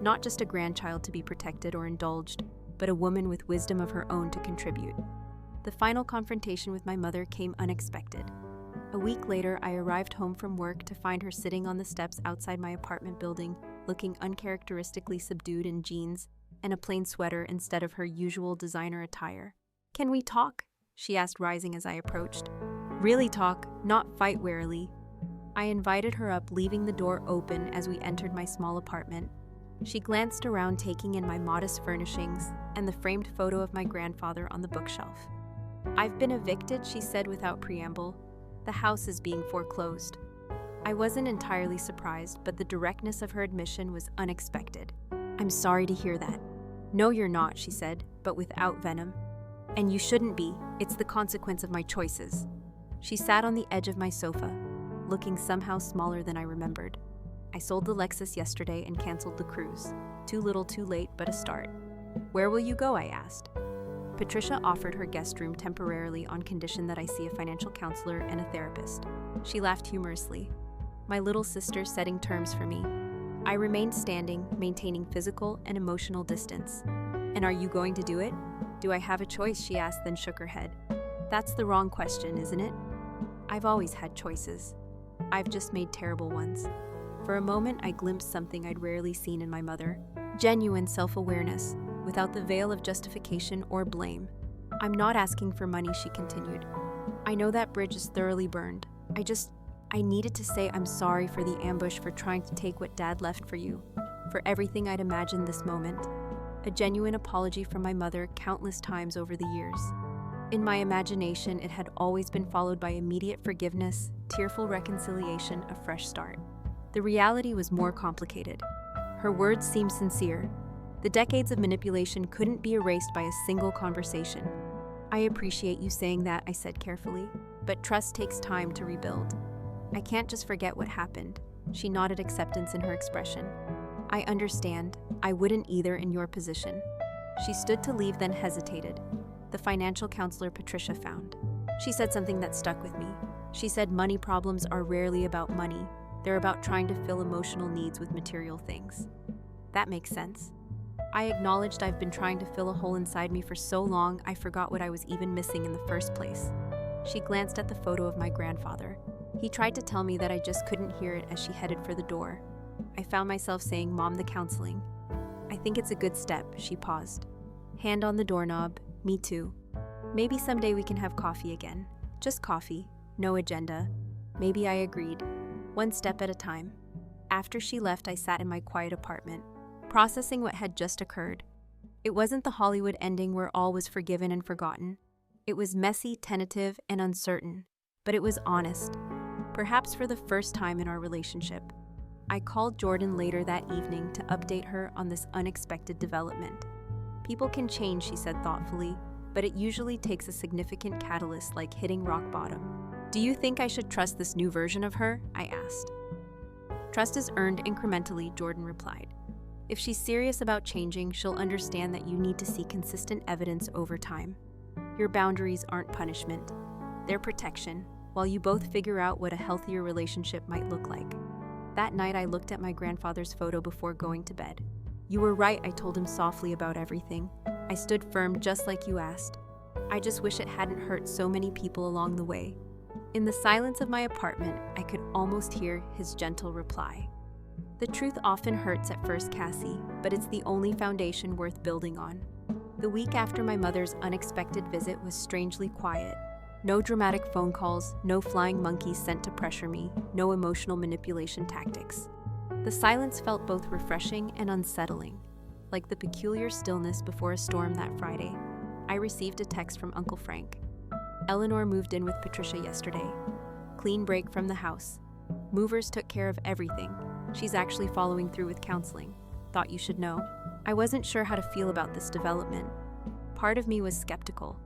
Not just a grandchild to be protected or indulged, but a woman with wisdom of her own to contribute. The final confrontation with my mother came unexpected. A week later, I arrived home from work to find her sitting on the steps outside my apartment building, looking uncharacteristically subdued in jeans and a plain sweater instead of her usual designer attire. Can we talk? She asked, rising as I approached. Really talk, not fight warily. I invited her up, leaving the door open as we entered my small apartment. She glanced around, taking in my modest furnishings and the framed photo of my grandfather on the bookshelf. I've been evicted, she said without preamble. The house is being foreclosed. I wasn't entirely surprised, but the directness of her admission was unexpected. I'm sorry to hear that. No, you're not, she said, but without venom. And you shouldn't be. It's the consequence of my choices. She sat on the edge of my sofa, looking somehow smaller than I remembered. I sold the Lexus yesterday and canceled the cruise. Too little, too late, but a start. Where will you go? I asked. Patricia offered her guest room temporarily on condition that I see a financial counselor and a therapist. She laughed humorously. My little sister setting terms for me. I remained standing, maintaining physical and emotional distance. And are you going to do it? Do I have a choice? She asked, then shook her head. That's the wrong question, isn't it? I've always had choices. I've just made terrible ones. For a moment, I glimpsed something I'd rarely seen in my mother. Genuine self-awareness, without the veil of justification or blame. I'm not asking for money, she continued. I know that bridge is thoroughly burned. I needed to say I'm sorry for the ambush, for trying to take what Dad left for you, for everything I'd imagined this moment. A genuine apology from my mother countless times over the years. In my imagination, it had always been followed by immediate forgiveness, tearful reconciliation, a fresh start. The reality was more complicated. Her words seemed sincere. The decades of manipulation couldn't be erased by a single conversation. I appreciate you saying that, I said carefully, but trust takes time to rebuild. I can't just forget what happened. She nodded acceptance in her expression. I understand. I wouldn't either in your position. She stood to leave, then hesitated. The financial counselor Patricia found. She said something that stuck with me. She said money problems are rarely about money. They're about trying to fill emotional needs with material things. That makes sense. I acknowledged I've been trying to fill a hole inside me for so long I forgot what I was even missing in the first place. She glanced at the photo of my grandfather. He tried to tell me that I just couldn't hear it as she headed for the door. I found myself saying, Mom, the counseling. I think it's a good step, she paused. Hand on the doorknob, me too. Maybe someday we can have coffee again. Just coffee, no agenda. Maybe I agreed. One step at a time. After she left, I sat in my quiet apartment, processing what had just occurred. It wasn't the Hollywood ending where all was forgiven and forgotten. It was messy, tentative, and uncertain, but it was honest. Perhaps for the first time in our relationship. I called Jordan later that evening to update her on this unexpected development. People can change, she said thoughtfully, but it usually takes a significant catalyst like hitting rock bottom. Do you think I should trust this new version of her? I asked. Trust is earned incrementally, Jordan replied. If she's serious about changing, she'll understand that you need to see consistent evidence over time. Your boundaries aren't punishment. They're protection, while you both figure out what a healthier relationship might look like. That night, I looked at my grandfather's photo before going to bed. You were right, I told him softly about everything. I stood firm just like you asked. I just wish it hadn't hurt so many people along the way. In the silence of my apartment, I could almost hear his gentle reply. The truth often hurts at first, Cassie, but it's the only foundation worth building on. The week after my mother's unexpected visit was strangely quiet. No dramatic phone calls, no flying monkeys sent to pressure me, no emotional manipulation tactics. The silence felt both refreshing and unsettling, like the peculiar stillness before a storm that Friday. I received a text from Uncle Frank. Eleanor moved in with Patricia yesterday. Clean break from the house. Movers took care of everything. She's actually following through with counseling. Thought you should know. I wasn't sure how to feel about this development. Part of me was skeptical.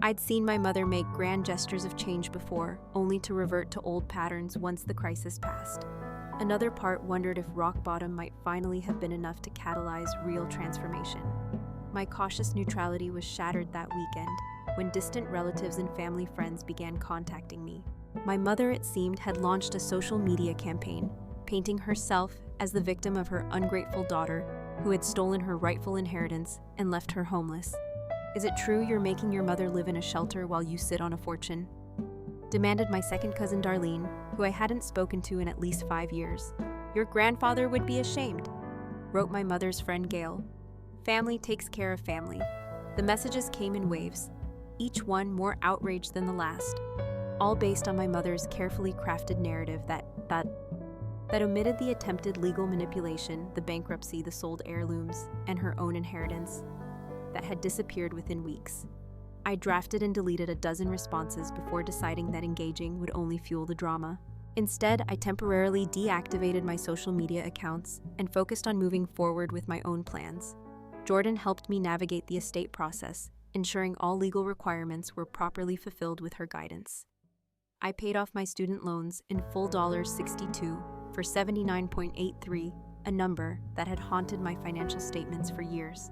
I'd seen my mother make grand gestures of change before, only to revert to old patterns once the crisis passed. Another part wondered if rock bottom might finally have been enough to catalyze real transformation. My cautious neutrality was shattered that weekend when distant relatives and family friends began contacting me. My mother, it seemed, had launched a social media campaign, painting herself as the victim of her ungrateful daughter who had stolen her rightful inheritance and left her homeless. Is it true you're making your mother live in a shelter while you sit on a fortune? Demanded my second cousin Darlene, who I hadn't spoken to in at least 5 years. Your grandfather would be ashamed, wrote my mother's friend Gail. Family takes care of family. The messages came in waves, each one more outraged than the last, all based on my mother's carefully crafted narrative that omitted the attempted legal manipulation, the bankruptcy, the sold heirlooms, and her own inheritance that had disappeared within weeks. I drafted and deleted a dozen responses before deciding that engaging would only fuel the drama. Instead, I temporarily deactivated my social media accounts and focused on moving forward with my own plans. Jordan helped me navigate the estate process, ensuring all legal requirements were properly fulfilled with her guidance. I paid off my student loans in full $62 for $79.83, a number that had haunted my financial statements for years.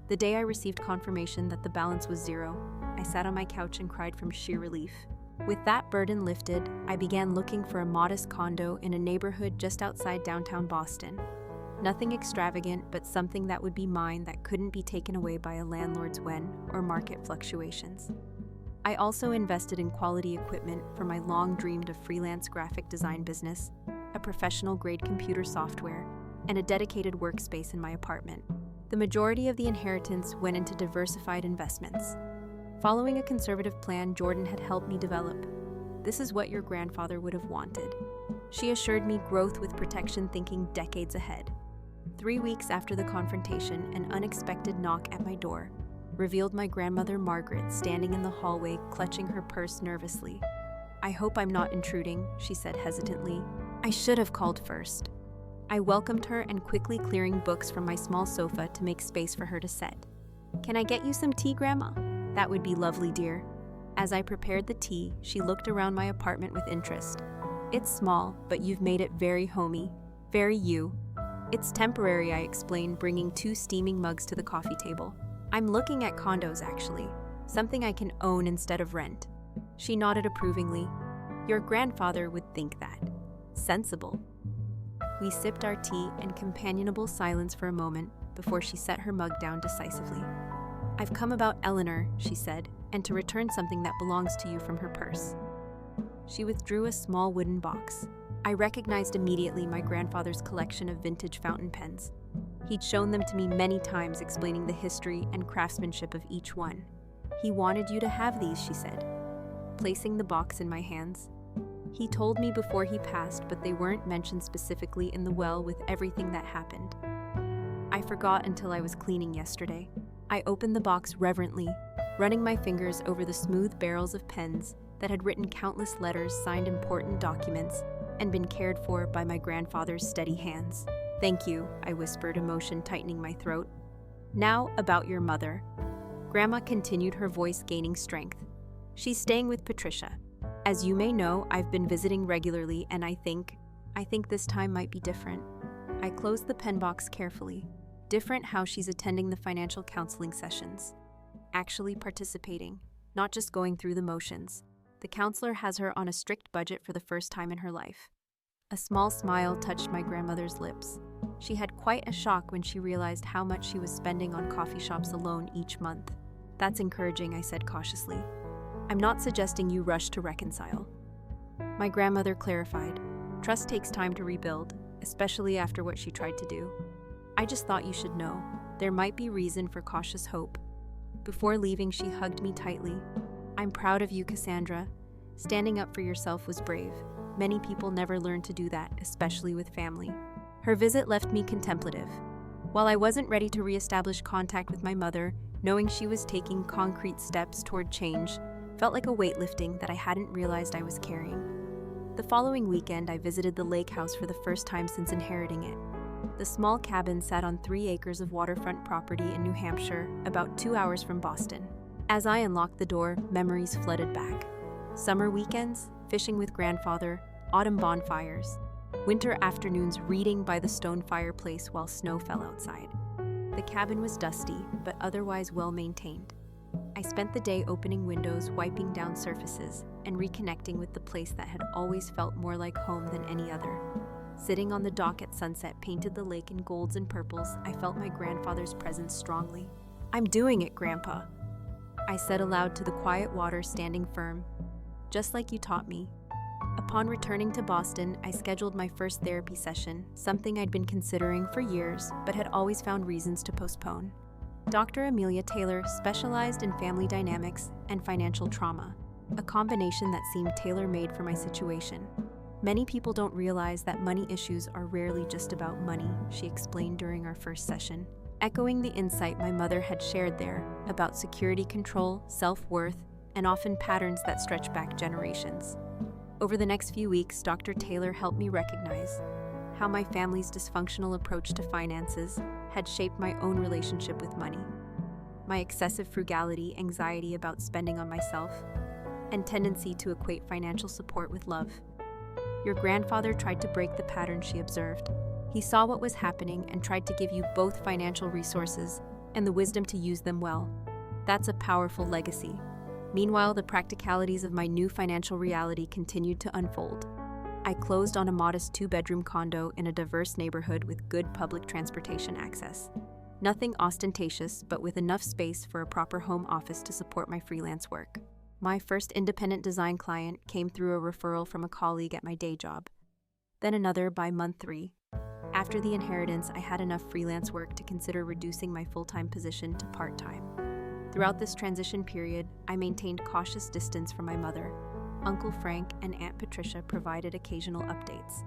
The day I received confirmation that the balance was zero, I sat on my couch and cried from sheer relief. With that burden lifted, I began looking for a modest condo in a neighborhood just outside downtown Boston. Nothing extravagant, but something that would be mine that couldn't be taken away by a landlord's whim or market fluctuations. I also invested in quality equipment for my long-dreamed of freelance graphic design business, a professional-grade computer software, and a dedicated workspace in my apartment. The majority of the inheritance went into diversified investments. Following a conservative plan Jordan had helped me develop, this is what your grandfather would have wanted. She assured me growth with protection, thinking decades ahead. 3 weeks after the confrontation, an unexpected knock at my door revealed my grandmother Margaret standing in the hallway, clutching her purse nervously. I hope I'm not intruding, she said hesitantly. I should have called first. I welcomed her and quickly clearing books from my small sofa to make space for her to sit. Can I get you some tea, Grandma? That would be lovely, dear. As I prepared the tea, she looked around my apartment with interest. It's small, but you've made it very homey, very you. It's temporary, I explained, bringing 2 steaming mugs to the coffee table. I'm looking at condos, actually. Something I can own instead of rent. She nodded approvingly. Your grandfather would think that. Sensible. We sipped our tea in companionable silence for a moment before she set her mug down decisively. I've come about Eleanor, she said, and to return something that belongs to you from her purse. She withdrew a small wooden box. I recognized immediately my grandfather's collection of vintage fountain pens. He'd shown them to me many times, explaining the history and craftsmanship of each one. He wanted you to have these, she said, placing the box in my hands. He told me before he passed, but they weren't mentioned specifically in the will with everything that happened. I forgot until I was cleaning yesterday. I opened the box reverently, running my fingers over the smooth barrels of pens that had written countless letters, signed important documents, and been cared for by my grandfather's steady hands. Thank you, I whispered, emotion tightening my throat. Now about your mother. Grandma continued, her voice gaining strength. She's staying with Patricia. As you may know, I've been visiting regularly, and I think this time might be different. I closed the pen box carefully. Different how she's attending the financial counseling sessions. Actually participating, not just going through the motions. The counselor has her on a strict budget for the first time in her life. A small smile touched my grandmother's lips. She had quite a shock when she realized how much she was spending on coffee shops alone each month. That's encouraging, I said cautiously. I'm not suggesting you rush to reconcile. My grandmother clarified. Trust takes time to rebuild, especially after what she tried to do. I just thought you should know. There might be reason for cautious hope. Before leaving, she hugged me tightly. I'm proud of you, Cassandra. Standing up for yourself was brave. Many people never learn to do that, especially with family. Her visit left me contemplative. While I wasn't ready to reestablish contact with my mother, knowing she was taking concrete steps toward change felt like a weight lifting that I hadn't realized I was carrying. The following weekend, I visited the lake house for the first time since inheriting it. The small cabin sat on 3 acres of waterfront property in New Hampshire, about 2 hours from Boston. As I unlocked the door, memories flooded back. Summer weekends, fishing with grandfather, autumn bonfires, winter afternoons reading by the stone fireplace while snow fell outside. The cabin was dusty, but otherwise well-maintained. I spent the day opening windows, wiping down surfaces, and reconnecting with the place that had always felt more like home than any other. Sitting on the dock at sunset painted the lake in golds and purples, I felt my grandfather's presence strongly. "I'm doing it, Grandpa," I said aloud to the quiet water standing firm. "Just like you taught me." Upon returning to Boston, I scheduled my first therapy session, something I'd been considering for years, but had always found reasons to postpone. Dr. Amelia Taylor specialized in family dynamics and financial trauma, a combination that seemed tailor-made for my situation. "Many people don't realize that money issues are rarely just about money," she explained during our first session, echoing the insight my mother had shared there about security control, self-worth, and often patterns that stretch back generations. Over the next few weeks, Dr. Taylor helped me recognize how my family's dysfunctional approach to finances had shaped my own relationship with money. My excessive frugality, anxiety about spending on myself, and tendency to equate financial support with love. "Your grandfather tried to break the pattern," she observed. "He saw what was happening and tried to give you both financial resources and the wisdom to use them well. That's a powerful legacy." Meanwhile, the practicalities of my new financial reality continued to unfold. I closed on a modest 2-bedroom condo in a diverse neighborhood with good public transportation access. Nothing ostentatious, but with enough space for a proper home office to support my freelance work. My first independent design client came through a referral from a colleague at my day job, then another by month 3. After the inheritance, I had enough freelance work to consider reducing my full-time position to part-time. Throughout this transition period, I maintained cautious distance from my mother. Uncle Frank and Aunt Patricia provided occasional updates.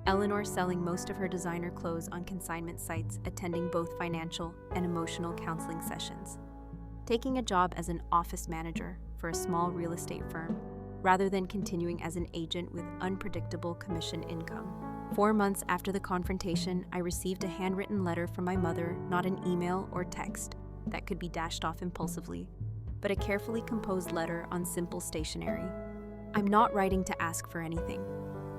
Eleanor selling most of her designer clothes on consignment sites, attending both financial and emotional counseling sessions. Taking a job as an office manager for a small real estate firm, rather than continuing as an agent with unpredictable commission income. 4 months after the confrontation, I received a handwritten letter from my mother, not an email or text that could be dashed off impulsively, but a carefully composed letter on simple stationery. "I'm not writing to ask for anything."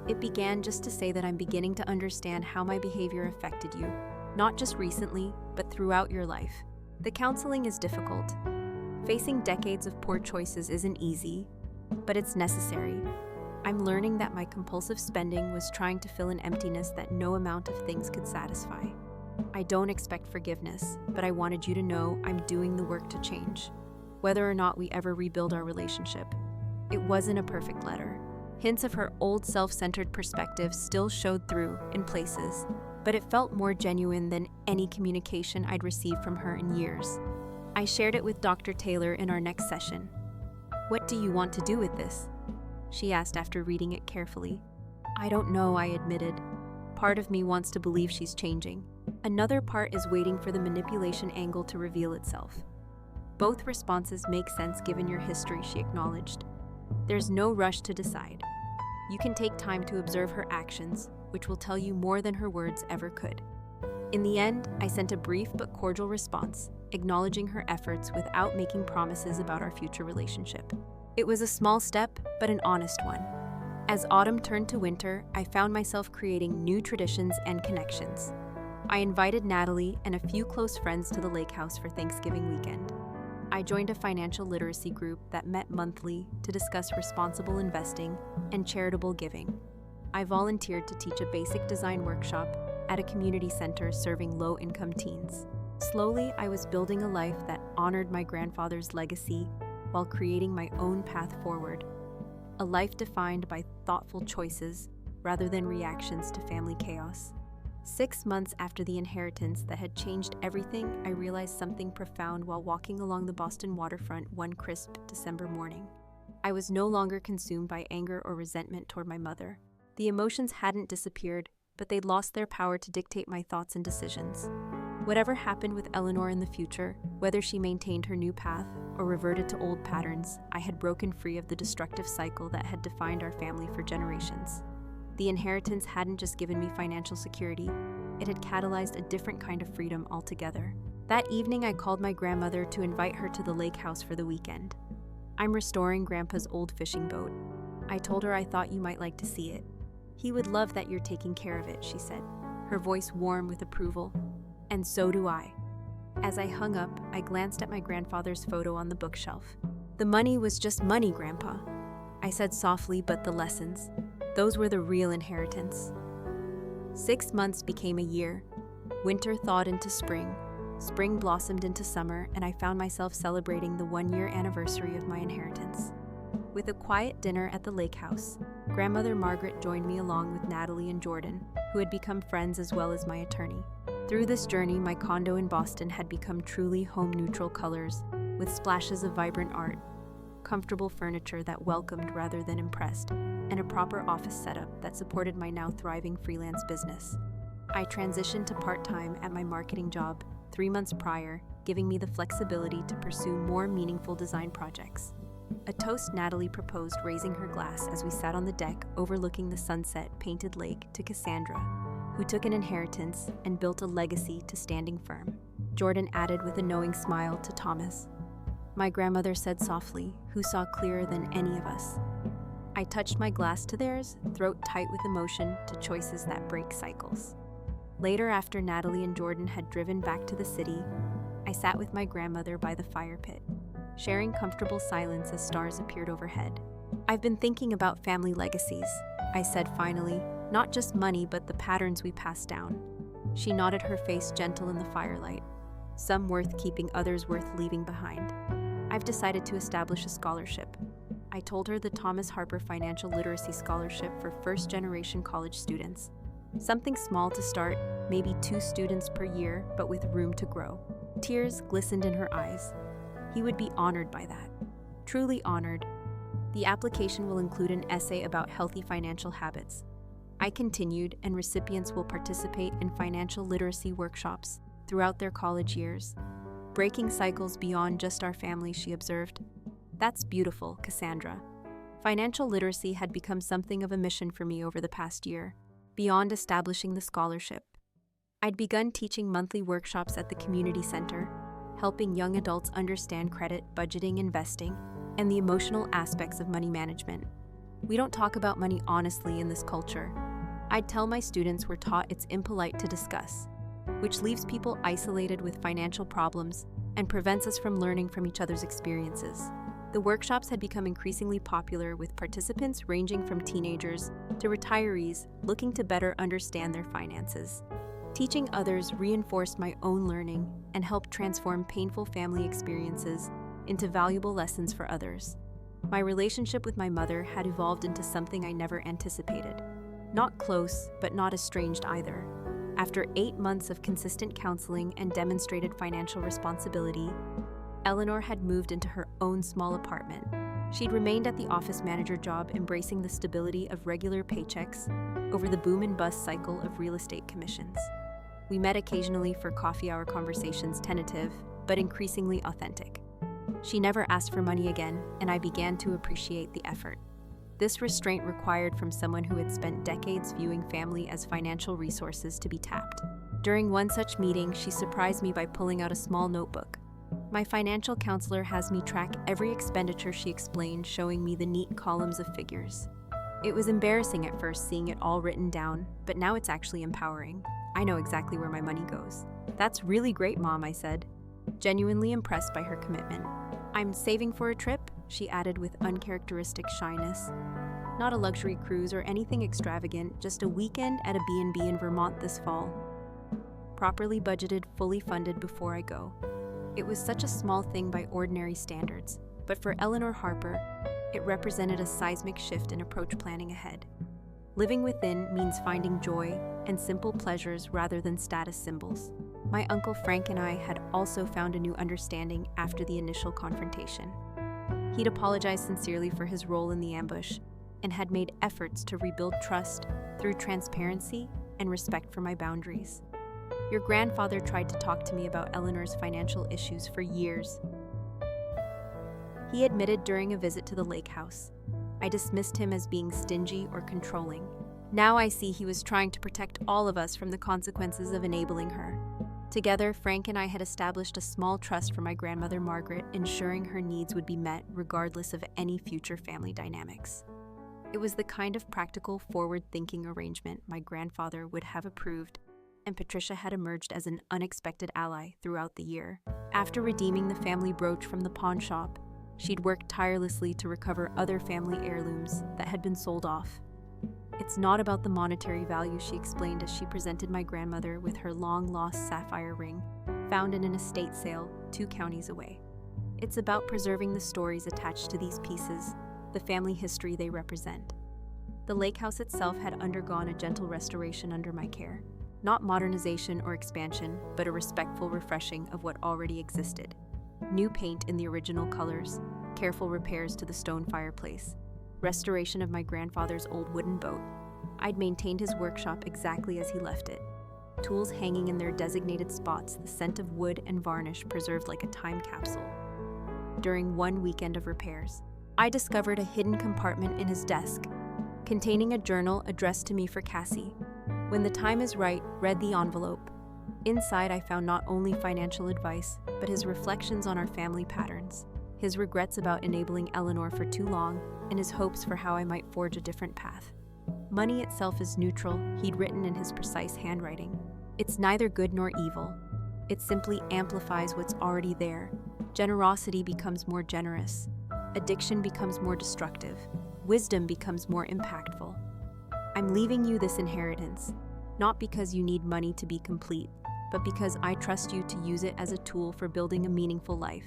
It began just to say that I'm beginning to understand how my behavior affected you, not just recently, but throughout your life. The counseling is difficult. Facing decades of poor choices isn't easy, but it's necessary. I'm learning that my compulsive spending was trying to fill an emptiness that no amount of things could satisfy. I don't expect forgiveness, but I wanted you to know I'm doing the work to change, whether or not we ever rebuild our relationship. It wasn't a perfect letter. Hints of her old self-centered perspective still showed through in places, but it felt more genuine than any communication I'd received from her in years. I shared it with Dr. Taylor in our next session. "What do you want to do with this?" she asked after reading it carefully. "I don't know," I admitted. Part of me wants to believe she's changing. Another part is waiting for the manipulation angle to reveal itself. "Both responses make sense given your history," she acknowledged. "There's no rush to decide. You can take time to observe her actions, which will tell you more than her words ever could." In the end, I sent a brief but cordial response, acknowledging her efforts without making promises about our future relationship. It was a small step, but an honest one. As autumn turned to winter, I found myself creating new traditions and connections. I invited Natalie and a few close friends to the lake house for Thanksgiving weekend. I joined a financial literacy group that met monthly to discuss responsible investing and charitable giving. I volunteered to teach a basic design workshop at a community center serving low-income teens. Slowly, I was building a life that honored my grandfather's legacy while creating my own path forward. A life defined by thoughtful choices rather than reactions to family chaos. 6 months after the inheritance that had changed everything, I realized something profound while walking along the Boston waterfront one crisp December morning. I was no longer consumed by anger or resentment toward my mother. The emotions hadn't disappeared, but they'd lost their power to dictate my thoughts and decisions. Whatever happened with Eleanor in the future, whether she maintained her new path or reverted to old patterns, I had broken free of the destructive cycle that had defined our family for generations. The inheritance hadn't just given me financial security, it had catalyzed a different kind of freedom altogether. That evening, I called my grandmother to invite her to the lake house for the weekend. "I'm restoring Grandpa's old fishing boat. I told her I thought you might like to see it. He would love that you're taking care of it," she said, her voice warm with approval. "And so do I." As I hung up, I glanced at my grandfather's photo on the bookshelf. "The money was just money, Grandpa," I said softly, but the lessons, those were the real inheritance. 6 months became a year. Winter thawed into spring. Spring blossomed into summer, and I found myself celebrating the 1-year anniversary of my inheritance. With a quiet dinner at the lake house, Grandmother Margaret joined me along with Natalie and Jordan, who had become friends as well as my attorney. Through this journey, my condo in Boston had become truly home-neutral colors, with splashes of vibrant art, comfortable furniture that welcomed rather than impressed, and a proper office setup that supported my now thriving freelance business. I transitioned to part-time at my marketing job 3 months prior, giving me the flexibility to pursue more meaningful design projects. A toast Natalie proposed, raising her glass as we sat on the deck overlooking the sunset-painted lake, to Cassandra, who took an inheritance and built a legacy to standing firm. Jordan added with a knowing smile to Thomas. My grandmother said softly, who saw clearer than any of us. I touched my glass to theirs, throat tight with emotion, to choices that break cycles. Later, after Natalie and Jordan had driven back to the city, I sat with my grandmother by the fire pit, sharing comfortable silence as stars appeared overhead. "I've been thinking about family legacies," I said finally, "not just money, but the patterns we pass down." She nodded, her face gentle in the firelight. "Some worth keeping, others worth leaving behind. I've decided to establish a scholarship." I told her the Thomas Harper Financial Literacy Scholarship for first-generation college students. Something small to start, maybe 2 students per year, but with room to grow. Tears glistened in her eyes. He would be honored by that. Truly honored. "The application will include an essay about healthy financial habits," I continued, "and recipients will participate in financial literacy workshops throughout their college years. Breaking cycles beyond just our family," she observed. "That's beautiful, Cassandra." Financial literacy had become something of a mission for me over the past year. Beyond establishing the scholarship, I'd begun teaching monthly workshops at the community center, helping young adults understand credit, budgeting, investing, and the emotional aspects of money management. We don't talk about money honestly in this culture. I'd tell my students we're taught it's impolite to discuss, which leaves people isolated with financial problems and prevents us from learning from each other's experiences. The workshops had become increasingly popular, with participants ranging from teenagers to retirees looking to better understand their finances. Teaching others reinforced my own learning and helped transform painful family experiences into valuable lessons for others. My relationship with my mother had evolved into something I never anticipated. Not close, but not estranged either. After 8 months of consistent counseling and demonstrated financial responsibility, Eleanor had moved into her own small apartment. She'd remained at the office manager job, embracing the stability of regular paychecks over the boom and bust cycle of real estate commissions. We met occasionally for coffee hour conversations, tentative, but increasingly authentic. She never asked for money again, and I began to appreciate the effort. This restraint required from someone who had spent decades viewing family as financial resources to be tapped. During one such meeting, she surprised me by pulling out a small notebook. "My financial counselor has me track every expenditure," she explained, showing me the neat columns of figures. It was embarrassing at first seeing it all written down, but now it's actually empowering. I know exactly where my money goes. "That's really great, Mom," I said, genuinely impressed by her commitment. "I'm saving for a trip," she added with uncharacteristic shyness. "Not a luxury cruise or anything extravagant, just a weekend at a B&B in Vermont this fall. Properly budgeted, fully funded before I go." It was such a small thing by ordinary standards, but for Eleanor Harper, it represented a seismic shift in approach planning ahead. Living within means finding joy and simple pleasures rather than status symbols. My Uncle Frank and I had also found a new understanding after the initial confrontation. He'd apologized sincerely for his role in the ambush and had made efforts to rebuild trust through transparency and respect for my boundaries. Your grandfather tried to talk to me about Eleanor's financial issues for years. He admitted during a visit to the lake house. I dismissed him as being stingy or controlling. Now I see he was trying to protect all of us from the consequences of enabling her. Together, Frank and I had established a small trust for my grandmother Margaret, ensuring her needs would be met regardless of any future family dynamics. It was the kind of practical, forward-thinking arrangement my grandfather would have approved, and Patricia had emerged as an unexpected ally throughout the year. After redeeming the family brooch from the pawn shop, she'd worked tirelessly to recover other family heirlooms that had been sold off. It's not about the monetary value, she explained as she presented my grandmother with her long-lost sapphire ring, found in an estate sale 2 counties away. It's about preserving the stories attached to these pieces, the family history they represent. The lake house itself had undergone a gentle restoration under my care. Not modernization or expansion, but a respectful refreshing of what already existed. New paint in the original colors, careful repairs to the stone fireplace, restoration of my grandfather's old wooden boat. I'd maintained his workshop exactly as he left it. Tools hanging in their designated spots, the scent of wood and varnish preserved like a time capsule. During one weekend of repairs, I discovered a hidden compartment in his desk, containing a journal addressed to me for Cassie. When the time is right, read the envelope. Inside, I found not only financial advice, but his reflections on our family patterns, his regrets about enabling Eleanor for too long, and his hopes for how I might forge a different path. Money itself is neutral, he'd written in his precise handwriting. It's neither good nor evil. It simply amplifies what's already there. Generosity becomes more generous. Addiction becomes more destructive. Wisdom becomes more impactful. I'm leaving you this inheritance, not because you need money to be complete, but because I trust you to use it as a tool for building a meaningful life,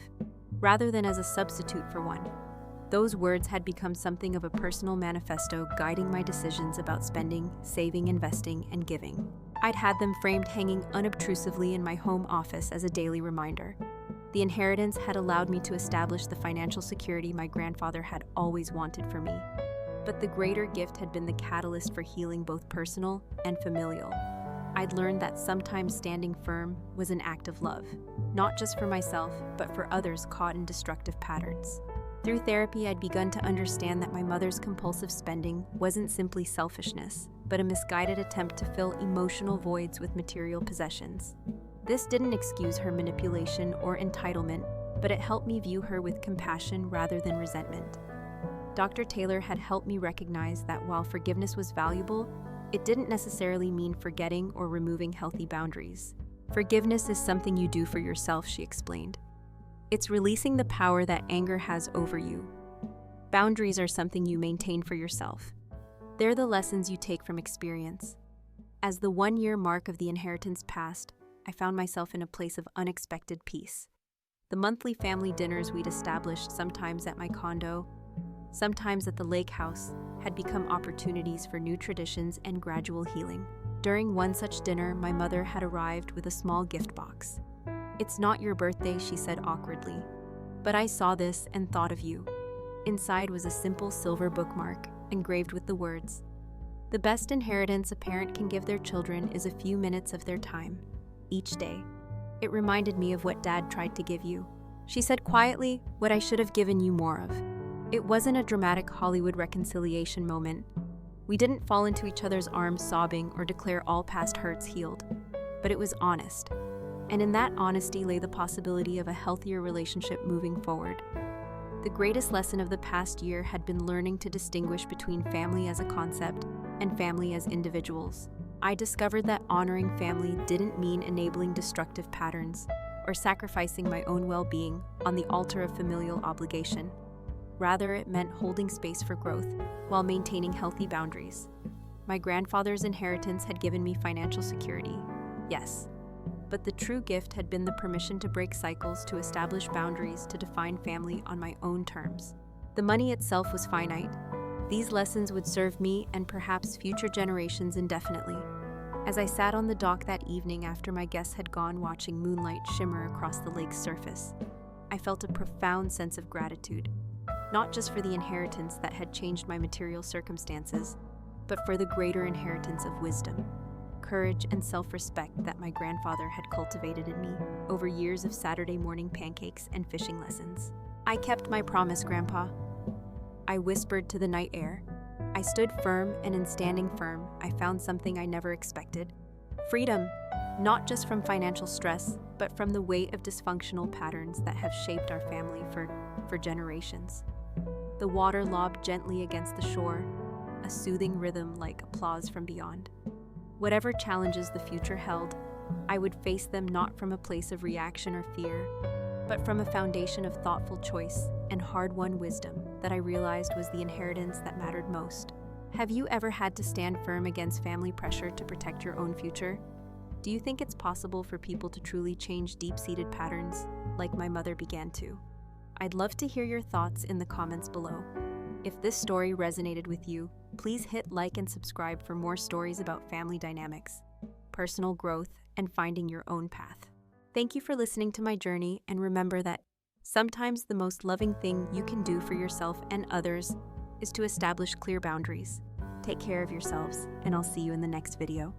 rather than as a substitute for one. Those words had become something of a personal manifesto guiding my decisions about spending, saving, investing, and giving. I'd had them framed hanging unobtrusively in my home office as a daily reminder. The inheritance had allowed me to establish the financial security my grandfather had always wanted for me. But the greater gift had been the catalyst for healing both personal and familial. I'd learned that sometimes standing firm was an act of love, not just for myself, but for others caught in destructive patterns. Through therapy, I'd begun to understand that my mother's compulsive spending wasn't simply selfishness, but a misguided attempt to fill emotional voids with material possessions. This didn't excuse her manipulation or entitlement, but it helped me view her with compassion rather than resentment. Dr. Taylor had helped me recognize that while forgiveness was valuable, it didn't necessarily mean forgetting or removing healthy boundaries. Forgiveness is something you do for yourself, she explained. It's releasing the power that anger has over you. Boundaries are something you maintain for yourself. They're the lessons you take from experience. As the 1-year mark of the inheritance passed, I found myself in a place of unexpected peace. The monthly family dinners we'd established, sometimes at my condo, sometimes at the lake house, had become opportunities for new traditions and gradual healing. During one such dinner, my mother had arrived with a small gift box. "It's not your birthday," she said awkwardly, "but I saw this and thought of you." Inside was a simple silver bookmark, engraved with the words, "The best inheritance a parent can give their children is a few minutes of their time, each day." It reminded me of what Dad tried to give you. She said quietly, "What I should have given you more of." It wasn't a dramatic Hollywood reconciliation moment. We didn't fall into each other's arms sobbing or declare all past hurts healed, but it was honest. And in that honesty lay the possibility of a healthier relationship moving forward. The greatest lesson of the past year had been learning to distinguish between family as a concept and family as individuals. I discovered that honoring family didn't mean enabling destructive patterns or sacrificing my own well-being on the altar of familial obligation. Rather, it meant holding space for growth while maintaining healthy boundaries. My grandfather's inheritance had given me financial security, yes, but the true gift had been the permission to break cycles, to establish boundaries, to define family on my own terms. The money itself was finite. These lessons would serve me and perhaps future generations indefinitely. As I sat on the dock that evening after my guests had gone, watching moonlight shimmer across the lake's surface, I felt a profound sense of gratitude. not just for the inheritance that had changed my material circumstances, but for the greater inheritance of wisdom, courage, and self-respect that my grandfather had cultivated in me over years of Saturday morning pancakes and fishing lessons. I kept my promise, Grandpa. I whispered to the night air. I stood firm, and in standing firm, I found something I never expected. Freedom, not just from financial stress, but from the weight of dysfunctional patterns that have shaped our family for generations. The water lobbed gently against the shore, a soothing rhythm like applause from beyond. Whatever challenges the future held, I would face them not from a place of reaction or fear, but from a foundation of thoughtful choice and hard-won wisdom that I realized was the inheritance that mattered most. Have you ever had to stand firm against family pressure to protect your own future? Do you think it's possible for people to truly change deep-seated patterns like my mother began to? I'd love to hear your thoughts in the comments below. If this story resonated with you, please hit like and subscribe for more stories about family dynamics, personal growth, and finding your own path. Thank you for listening to my journey, and remember that sometimes the most loving thing you can do for yourself and others is to establish clear boundaries. Take care of yourselves, and I'll see you in the next video.